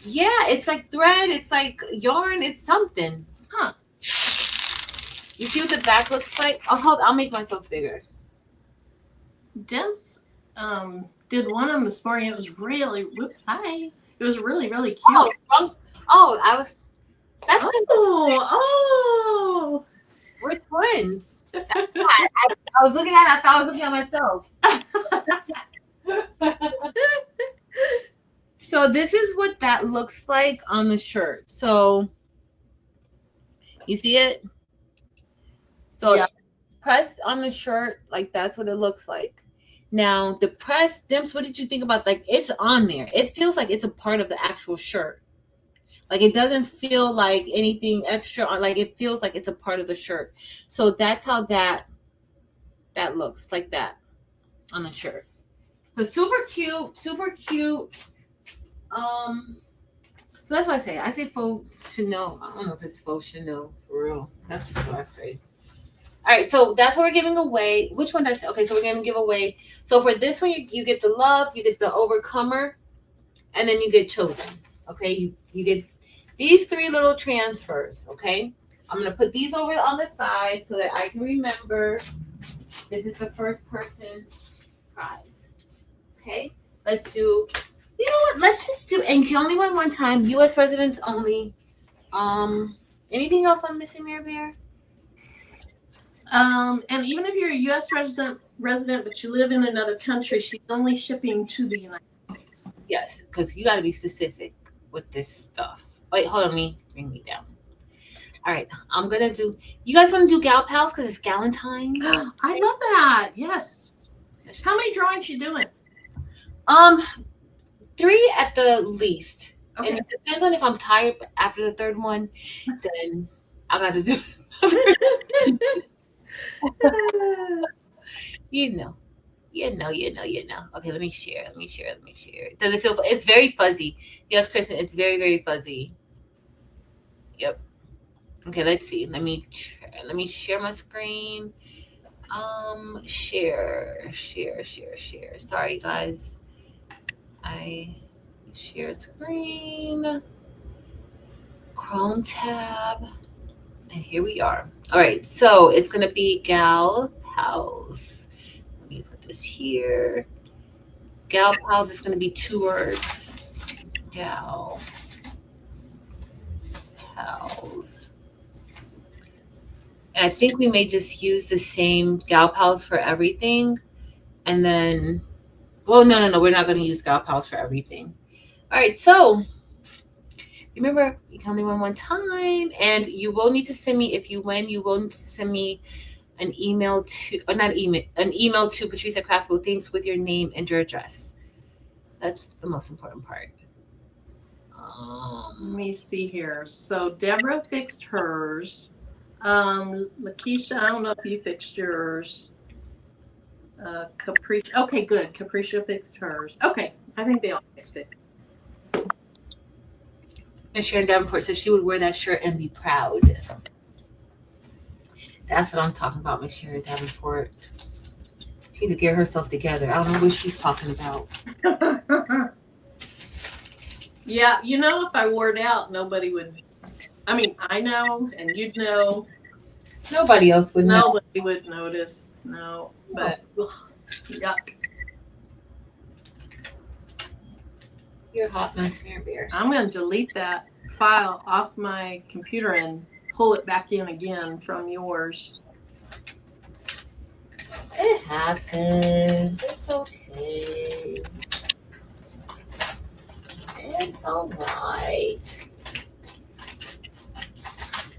Yeah, it's like thread. It's like yarn. It's something. Huh. You see what the back looks like? Oh, hold. I'll make myself bigger. Demps did one of them this morning. It was really, whoops, hi. It was really, really cute. I was. That's oh. We're twins. That's why I was looking at it. I thought I was looking at myself. So this is what that looks like on the shirt. So you see it? So yeah. Press on the shirt, like that's what it looks like. Now the press, Dimps, what did you think about? Like it's on there. It feels like it's a part of the actual shirt. Like it doesn't feel like anything extra on. Like it feels like it's a part of the shirt. So that's how that looks like that on the shirt. So super cute, super cute. So that's what I say. I say faux Chanel. I don't know if it's faux Chanel for real. That's just what I say. All right, so that's what we're giving away. Which one did I say? Okay, so we're going to give away. So for this one, you get the love, you get the Overcomer, and then you get Chosen. Okay, you get these three little transfers. Okay, I'm going to put these over on the side so that I can remember. This is the first person's prize. Okay, let's do. You know what? Let's just do. And you can only win one time. U.S. residents only. Anything else I'm missing there, Bear? And even if you're a U.S. resident, but you live in another country, she's only shipping to the United States. Yes, because you got to be specific with this stuff. Wait, hold on, bring me down. All right, I'm gonna do. You guys want to do Gal Pals because it's Galentine? I love that. Yes. How many drawings you doing? 3 at the least. Okay. And it depends on if I'm tired after the third one, then I got to do. You know. Okay, let me share. Does it feel? It's very fuzzy. Yes, Kristen, it's very, very fuzzy. Yep. Okay, let's see. Let me share my screen. Share. Sorry, guys. I share screen. Chrome tab. And here we are. All right, so it's going to be Gal Pals. Let me put this here. Gal Pals is going to be 2 words. Gal Pals. And I think we may just use the same Gal Pals for everything. And then, well, no, we're not going to use Gal Pals for everything. All right, so remember, you can only win one time, and you will need to send me, if you win, you will need to send me an email to, or not email, an email to Patrice at Craftable Things with your name and your address. That's the most important part. Let me see here. So Deborah fixed hers. Lakeisha, I don't know if you fixed yours. Capricia. Okay, good. Capricia fixed hers. Okay, I think they all fixed it. Miss Sharon Davenport said she would wear that shirt and be proud. That's what I'm talking about, Miss Sharon Davenport. She need to get herself together. I don't know what she's talking about. Yeah, if I wore it out, nobody would. I mean, I know, and you'd know. Nobody else would know. Nobody would notice. No, No. but ugh, yuck. You're a hot mess, Mary Bear. I'm going to delete that file off my computer and pull it back in again from yours. It happens. It's okay. It's all right.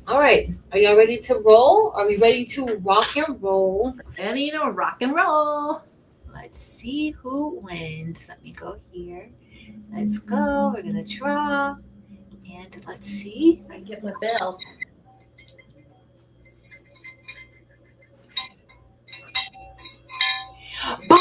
All right. Are y'all ready to roll? Are we ready to rock and roll? Ready to rock and roll. Let's see who wins. Let me go here. Let's go. We're going to draw. And let's see. I get my bell. Bob!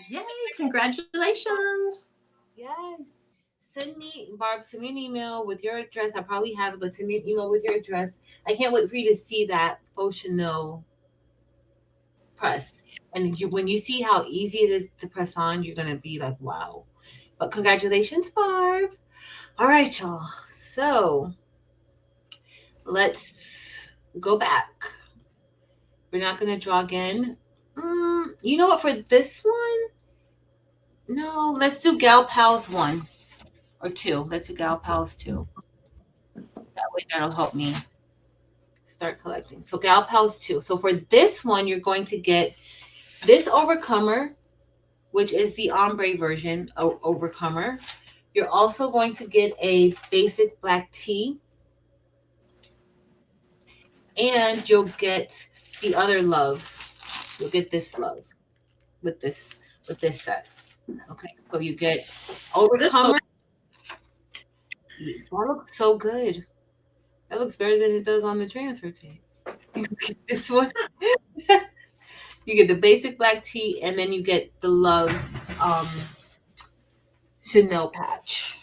Yay! Congratulations. Yes. Send me an email with your address. I probably have it, but send me an email with your address. I can't wait for you to see that Oceano press. And when you see how easy it is to press on, you're going to be like, wow. But congratulations, Barb. All right, y'all. So let's go back. We're not going to draw again. You know what? For this one, no, let's do Gal Pals 1 or 2. Let's do Gal Pals 2. That way that'll help me start collecting. So Gal Pals 2. So for this one, you're going to get this Overcomer, which is the ombre version of Overcomer. You're also going to get a basic black tee. And you'll get the other love. You'll get this love with this set. Okay, so you get Overcomer. That looks so good. That looks better than it does on the transfer tape. You get this one. You get the basic black tee, and then you get the love Chanel patch.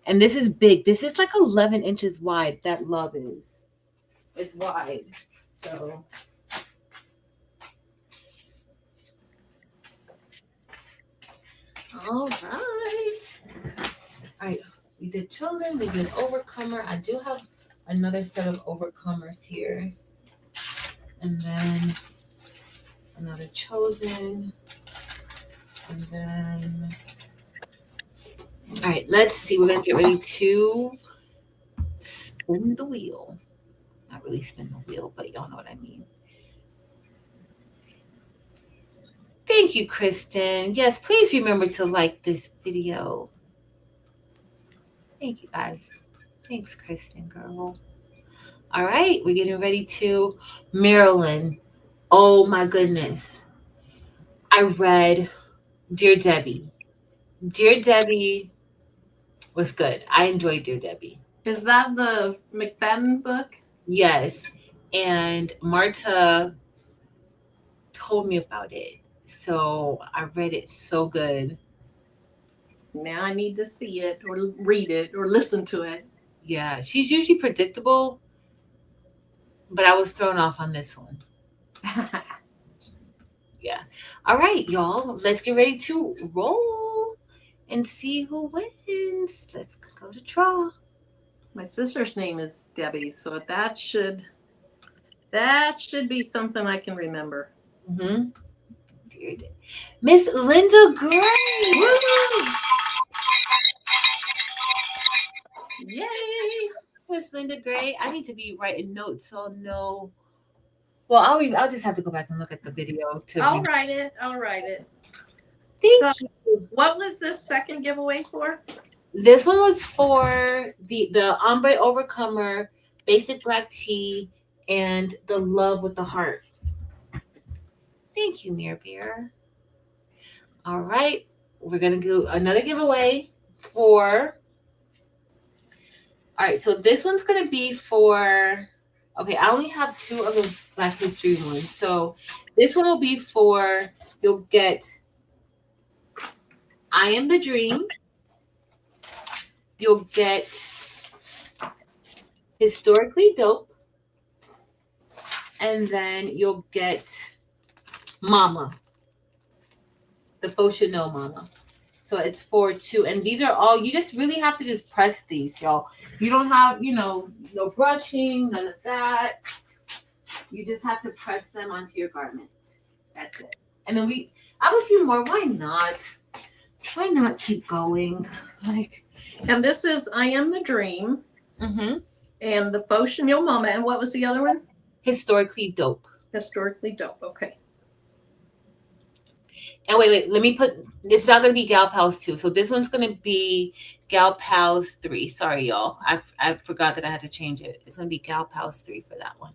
And this is big. This is like 11 inches wide. That love is. It's wide. So. All right. All right. We did Chosen. We did Overcomer. I do have another set of Overcomers here. And then another Chosen. And then. All right. Let's see. We're going to get ready to spin the wheel. Not really spin the wheel, but y'all know what I mean. Thank you, Kristen. Yes, please remember to like this video. Thank you, guys. Thanks, Kristen, girl. All right, we're getting ready to Maryland. Oh my goodness. I read Dear Debbie. Dear Debbie was good. I enjoyed Dear Debbie. Is that the McFadden book? Yes. And Marta told me about it. So I read it so good. Now I need to see it or read it or listen to it. Yeah, she's usually predictable, but I was thrown off on this one. Yeah. All right, y'all. Let's get ready to roll and see who wins. Let's go to draw. My sister's name is Debbie, so that should be something I can remember. Mm-hmm. Miss Linda Gray. Woo! Yay! Miss Linda Gray. I need to be writing notes so I'll know. Well, I'll just have to go back and look at the video to. I'll write it. Thank you. What was this second giveaway for? This one was for the ombre Overcomer, basic black tee, and the love with the heart. Thank you, Mir Beer. All right, we're gonna do another giveaway for, all right, so this one's going to be for, okay, I only have two of the Black History ones. So this one will be for, you'll get I Am the Dream, you'll get Historically Dope, and then you'll get Mama. The folks should know Mama. So it's 4 2. And these are all, you just really have to just press these, y'all. You don't have, no brushing, none of that. You just have to press them onto your garment. That's it. And then I have a few more. Why not? Why not keep going? Like, And this is I Am the Dream. mm-hmm. And the Faux Chenille Mama. And what was the other one? Historically Dope. Historically Dope. Okay. And wait, let me put, it's not going to be Gal Pals 2. So this one's going to be Gal Pals 3. Sorry, y'all. I forgot that I had to change it. It's going to be Gal Pals 3 for that one.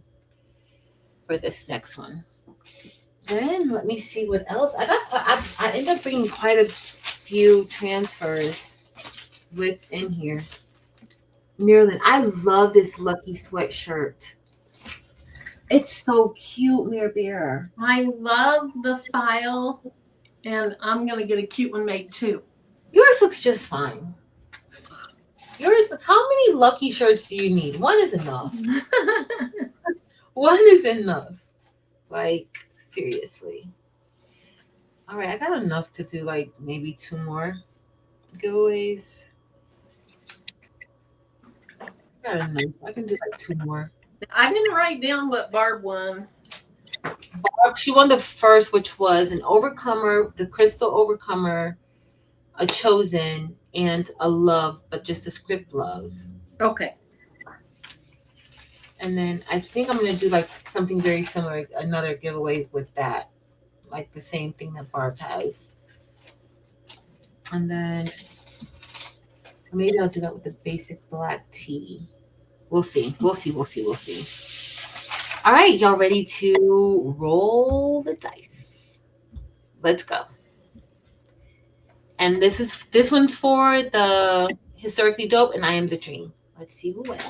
For this next one. Then let me see what else. I ended up bringing quite a few transfers within here. Marilyn, I love this Lucky sweatshirt. It's so cute, Mirror Bear. I love the file, and I'm going to get a cute one made too. Yours looks just fine. Yours, how many Lucky shirts do you need? One is enough. One is enough. Like, seriously. All right, I got enough to do like maybe 2 more giveaways. I got enough. I can do like 2 more. I didn't write down what Barb won. She won the first, which was an Overcomer, the Crystal Overcomer, a Chosen, and a Love, but just a script Love. Okay. And then I think I'm going to do like something very similar, another giveaway with that. Like the same thing that Barb has. And then maybe I'll do that with the basic black tee. We'll see. We'll see. All right, y'all ready to roll the dice? Let's go. And this one's for the Historically Dope and I Am the Dream. Let's see who wins.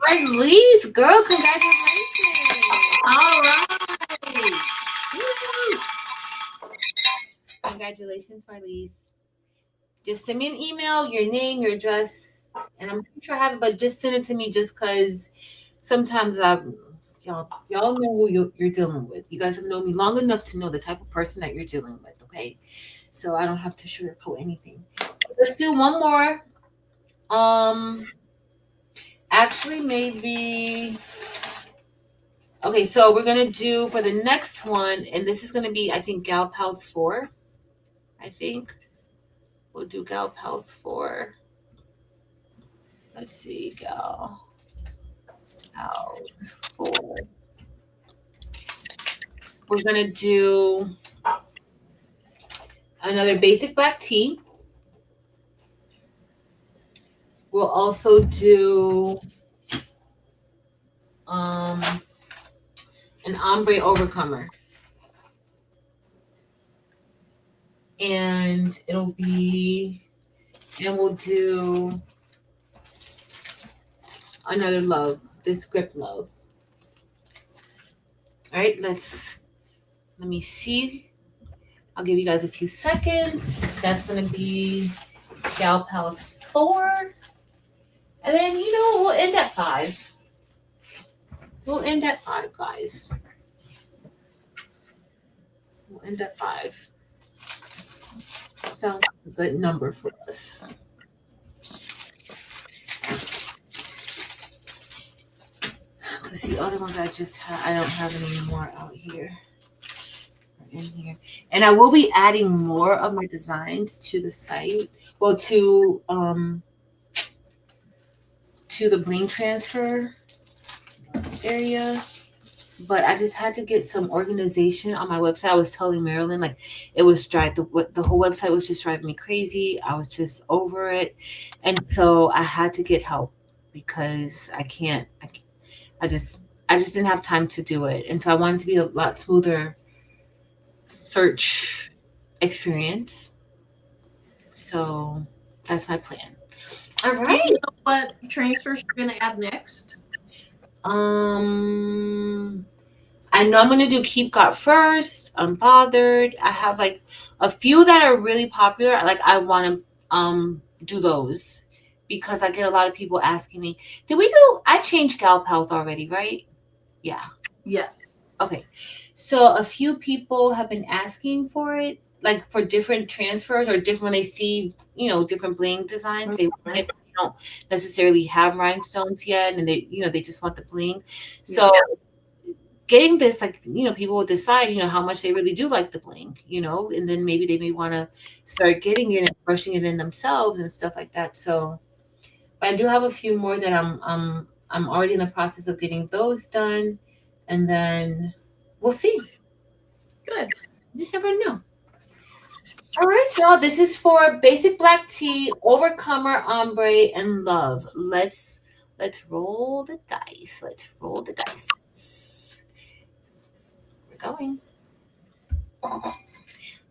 Marlise, girl, congratulations. All right. Congratulations, Marlise. Just send me an email, your name, your address, and I'm pretty sure I have it, but just send it to me just because sometimes y'all know who you're dealing with. You guys have known me long enough to know the type of person that you're dealing with, okay? So I don't have to sugarcoat anything. Let's do one more. Actually, maybe. Okay, so we're gonna do for the next one, and this is gonna be, I think, Gal Pals 4. I think we'll do Gal Pals 4. Let's see, Gal Pals 4. We're gonna do another basic black tee. We'll also do an ombre overcomer. And we'll do another Love, this script Love. All right, let me see. I'll give you guys a few seconds. That's going to be Gal Pals 4. And then, we'll end at 5. We'll end at 5, guys. We'll end at 5. Sounds like a good number for us. Because the other ones I just had, I don't have any more out here. In here. And I will be adding more of my designs to the site. Well, to the bling transfer area. But I just had to get some organization on my website. I was telling Marilyn, like, it was the whole website was just driving me crazy. I was just over it. And so I had to get help because I just didn't have time to do it. And so I wanted to be a lot smoother search experience. So that's my plan. All Do you right. know what transfers you're going to add next? Um, I know I'm gonna do Keep Got first. Unbothered. I have like a few that are really popular. Like I want to do those because I get a lot of people asking me, "Did we do? I changed Gal Pals already, right?" Yeah. Yes. Okay. So a few people have been asking for it, like for different transfers or different when they see, different bling designs. They want it, but they don't necessarily have rhinestones yet, and they just want the bling. Yeah. So getting this, like, people will decide, how much they really do like the bling, and then maybe they may want to start getting it and brushing it in themselves and stuff like that. So, but I do have a few more that I'm already in the process of getting those done, and then we'll see. Good. You just never know. All right, y'all. This is for basic black tea, overcomer, ombre, and love. Let's roll the dice. Let's roll the dice. We're going.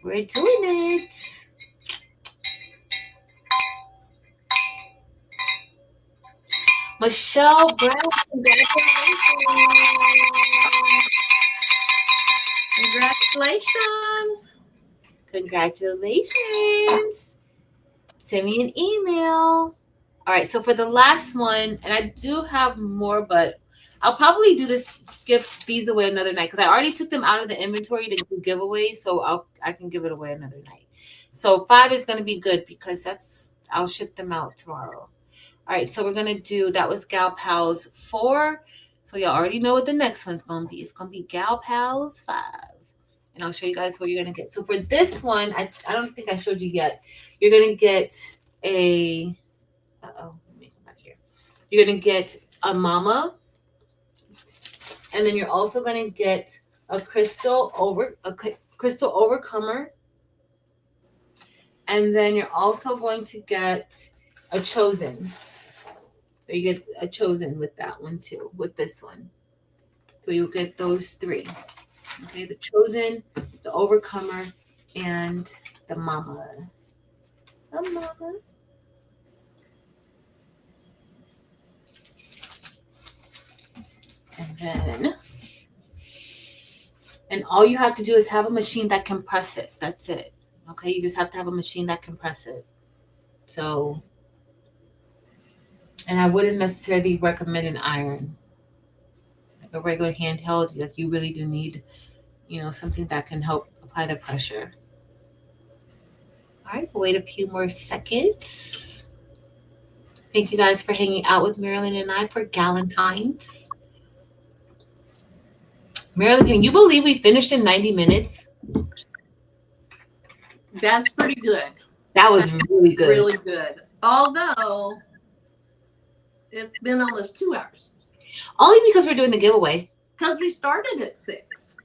We're doing it. Michelle Brown, congratulations. Congratulations. Congratulations. Send me an email. All right, so for the last one, and I do have more, but I'll probably do this, give these away another night because I already took them out of the inventory to do giveaways, so I can give it away another night. So 5 is going to be good because I'll ship them out tomorrow. All right, so we're gonna do that was Gal Pals 4. So you already know what the next one's gonna be. It's gonna be Gal Pals 5. And I'll show you guys what you're gonna get. So for this one, I don't think I showed you yet. You're gonna get a let me come back here. You're gonna get a mama, and then you're also gonna get a crystal overcomer, and then you're also going to get a chosen. So you get a chosen with that one too, with this one. So you'll get those 3. Okay, the chosen, the overcomer, and the mama. The mama. And then, and all you have to do is have a machine that can press it. That's it. Okay, you just have to have a machine that can press it. So, and I wouldn't necessarily recommend an iron. Like a regular handheld, like you really do need, something that can help apply the pressure. All right, we'll wait a few more seconds. Thank you guys for hanging out with Marilyn and I for Galentine's. Marilyn, can you believe we finished in 90 minutes? That's pretty good. That was really good. Really good. Although it's been almost 2 hours. Only because we're doing the giveaway. Because we started at 6.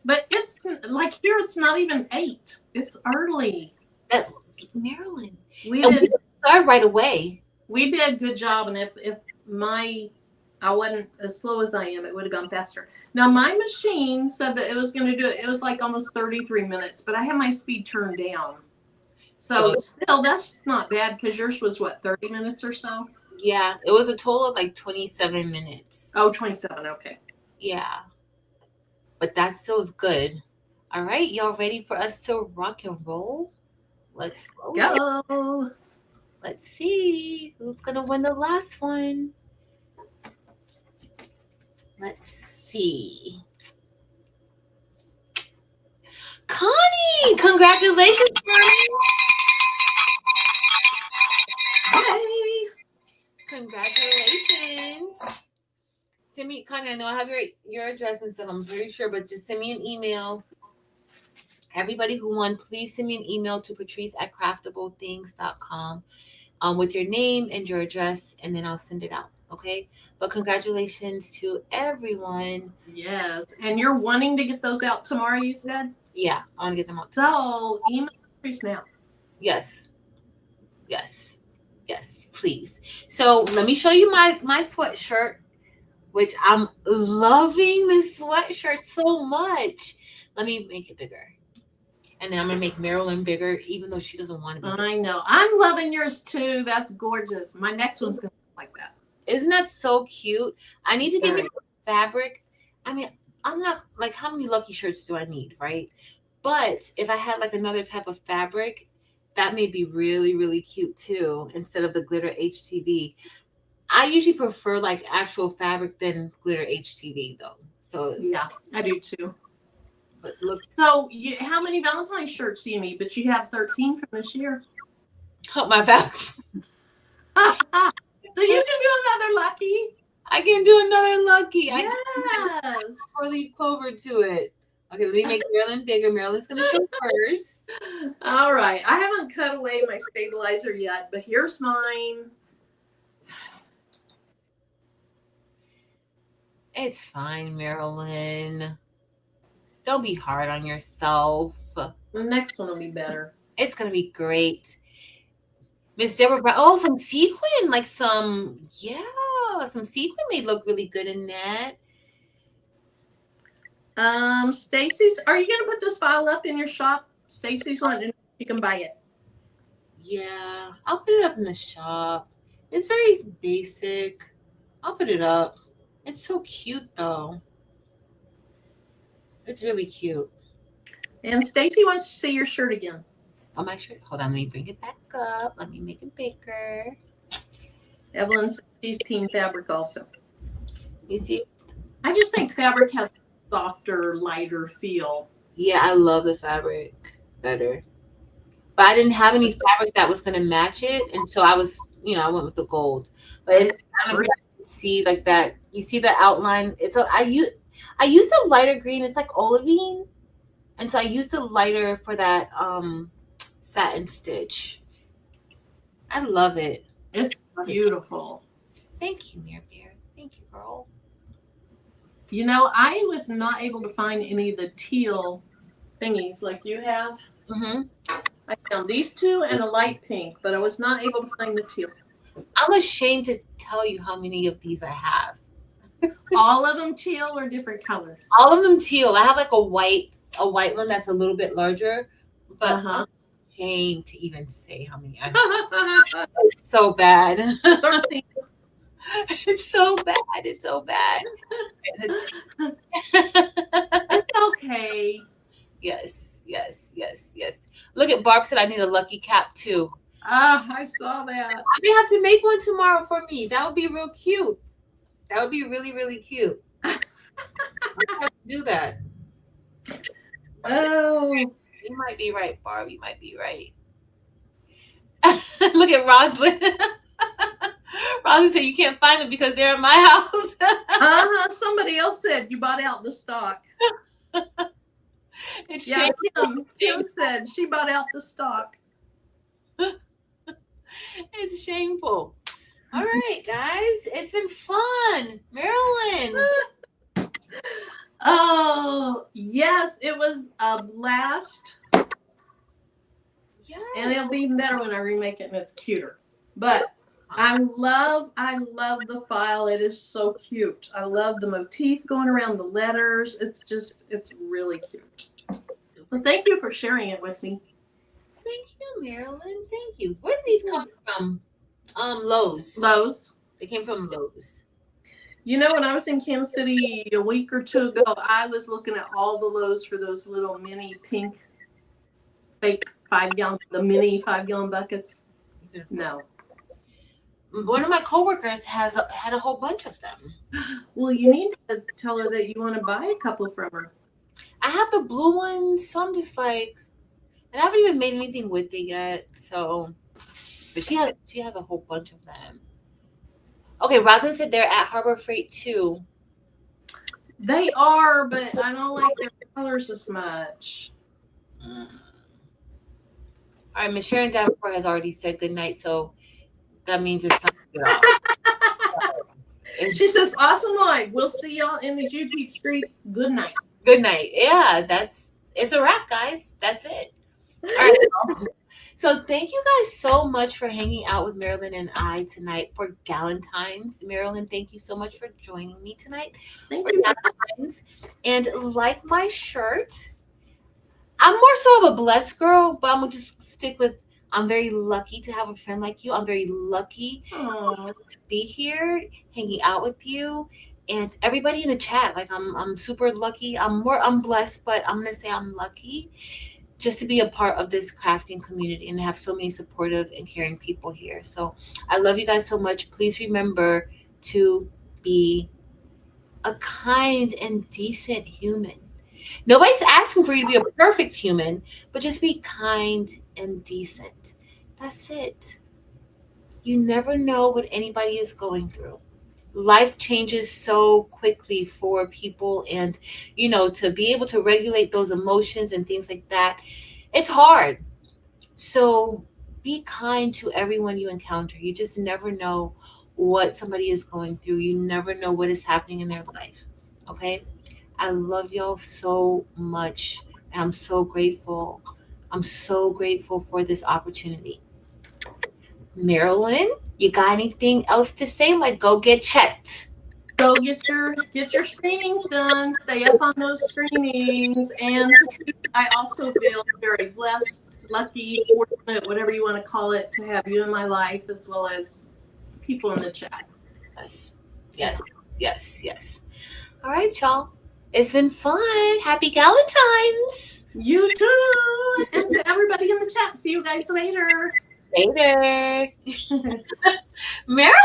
But it's like here, it's not even 8. It's early. That's Marilyn. We We started right away. We did a good job, and if I wasn't as slow as I am, it would have gone faster. Now my machine said that it was going to do it. It was like almost 33 minutes, but I have my speed turned down. So still, that's not bad because yours was what, 30 minutes or so? Yeah, it was a total of like 27 minutes. Oh, 27. Okay. Yeah, but that still is good. All right, y'all ready for us to rock and roll? Let's roll. Go. Let's see who's gonna win the last one. Let's see. Connie, congratulations, Connie. Hey. Congratulations. Send me, Connie, I know I have your address and stuff, I'm pretty sure, but just send me an email. Everybody who won, please send me an email to patrice@craftableThings.com with your name and your address, and then I'll send it out. Okay? But congratulations to everyone. Yes. And you're wanting to get those out tomorrow, you said? Yeah, I want to get them out tomorrow. So email Patrice now. Yes. Yes. Yes, please. So let me show you my sweatshirt, which I'm loving this sweatshirt so much. Let me make it bigger. And then I'm gonna make Marilyn bigger, even though she doesn't want to be bigger. I know. I'm loving yours too. That's gorgeous. My next one's gonna look like that. Isn't that so cute? I need to get me Very. fabric. I mean, I'm not like, how many lucky shirts do I need, right? But if I had like another type of fabric, that may be really, really cute too, instead of the glitter HTV. I usually prefer like actual fabric than glitter HTV though. So Yeah, I do too. it looks. So, how many Valentine's shirts do you need? But you have 13 from this year. Oh, my back. So you can do another lucky. I can do another lucky. Yes. I really forward to it. Okay, let me make Marilyn bigger. Marilyn's gonna show first. All right. I haven't cut away my stabilizer yet, but here's mine. It's fine, Marilyn. Don't be hard on yourself. The next one will be better. It's gonna be great. Miss Deborah Brown. Oh, some sequin, like some sequin may look really good in that. Stacy's, are you gonna put this file up in your shop? Stacy's wanting, you can buy it. Yeah, I'll put it up in the shop. It's very basic. I'll put it up. It's so cute though. It's really cute. And Stacy wants to see your shirt again. Oh, my shirt. Hold on, let me bring it back up. Let me make it bigger. Evelyn says she's team fabric also. You see? I just think fabric has a softer, lighter feel. Yeah, I love the fabric better. But I didn't have any fabric that was gonna match it, and so I was, I went with the gold. But it's kind of, you can see like that. You see the outline. I use the lighter green. It's like olivine, and so I used the lighter for that satin stitch. I love it. It's beautiful. Thank you, Mir Bear. Thank you, girl. You know, I was not able to find any of the teal thingies like you have. Mm-hmm. I found these two and a light pink, but I was not able to find the teal. I'm ashamed to tell you how many of these I have. All of them teal or different colors? All of them teal. I have like a white one that's a little bit larger, but I'm ashamed to even say how many I have. It's so bad. 13. It's so bad. It's so bad. It's okay. Yes. Look at Barb said I need a lucky cap too. I saw that. I may have to make one tomorrow for me. That would be real cute. That would be really, really cute. I have to do that. Oh, You might be right, Barb. You might be right. Look at Rosalind. Rosalind said you can't find them because they're in my house. Somebody else said you bought out the stock. It's Yeah, Kim said she bought out the stock. It's shameful. All right, guys. It's been fun. Marilyn. Oh, yes. It was a blast. Yeah. And it'll be even better when I remake it and it's cuter. But I love the file. It is so cute. I love the motif going around the letters. It's really cute. So thank you for sharing it with me. Thank you, Marilyn. Thank you. Where did these come from? Lowe's. Lowe's. They came from Lowe's. You know, when I was in Kansas City a week or two ago, I was looking at all the Lowe's for those little mini pink fake 5-gallon, the mini 5-gallon buckets. No. One of my coworkers had a whole bunch of them. Well, you need to tell her that you want to buy a couple from her. I have the blue ones, so I'm just like, and I haven't even made anything with it yet. So, but she has a whole bunch of them. Okay, Rosalind said they're at Harbor Freight too. They are, but I don't like their colors as much. All right, Miss Sharon Davenport has already said good night, so that means it's time to get off. She says, awesome live. We'll see y'all in the YouTube streets. Good night. Good night. Yeah, it's a wrap, guys. That's it. All right. So thank you guys so much for hanging out with Marilyn and I tonight for Galentine's. Marilyn, thank you so much for joining me tonight. Thank you. Galentine's. And like my shirt, I'm more so of a blessed girl, but I'm gonna just stick with I'm very lucky to have a friend like you. I'm very lucky Oh, to be here, hanging out with you, and everybody in the chat. Like I'm super lucky. I'm blessed, but I'm gonna say I'm lucky just to be a part of this crafting community and have so many supportive and caring people here. So I love you guys so much. Please remember to be a kind and decent human. Nobody's asking for you to be a perfect human, but just be kind and decent. That's it. You never know what anybody is going through. Life changes so quickly for people, and to be able to regulate those emotions and things like that, it's hard. So be kind to everyone you encounter. You just never know what somebody is going through. You never know what is happening in their life. Okay? I love y'all so much. And I'm so grateful. I'm so grateful for this opportunity. Marilyn, you got anything else to say? Like, go get checked. go get your screenings done. Stay up on those screenings. And Patrice, I also feel very blessed, lucky, fortunate, whatever you want to call it, to have you in my life as well as people in the chat. Yes. Yeah. Yes. Yes. Yes. All right, y'all. It's been fun. Happy Galentine's. You too. And to everybody in the chat, see you guys later. Later. Marilyn.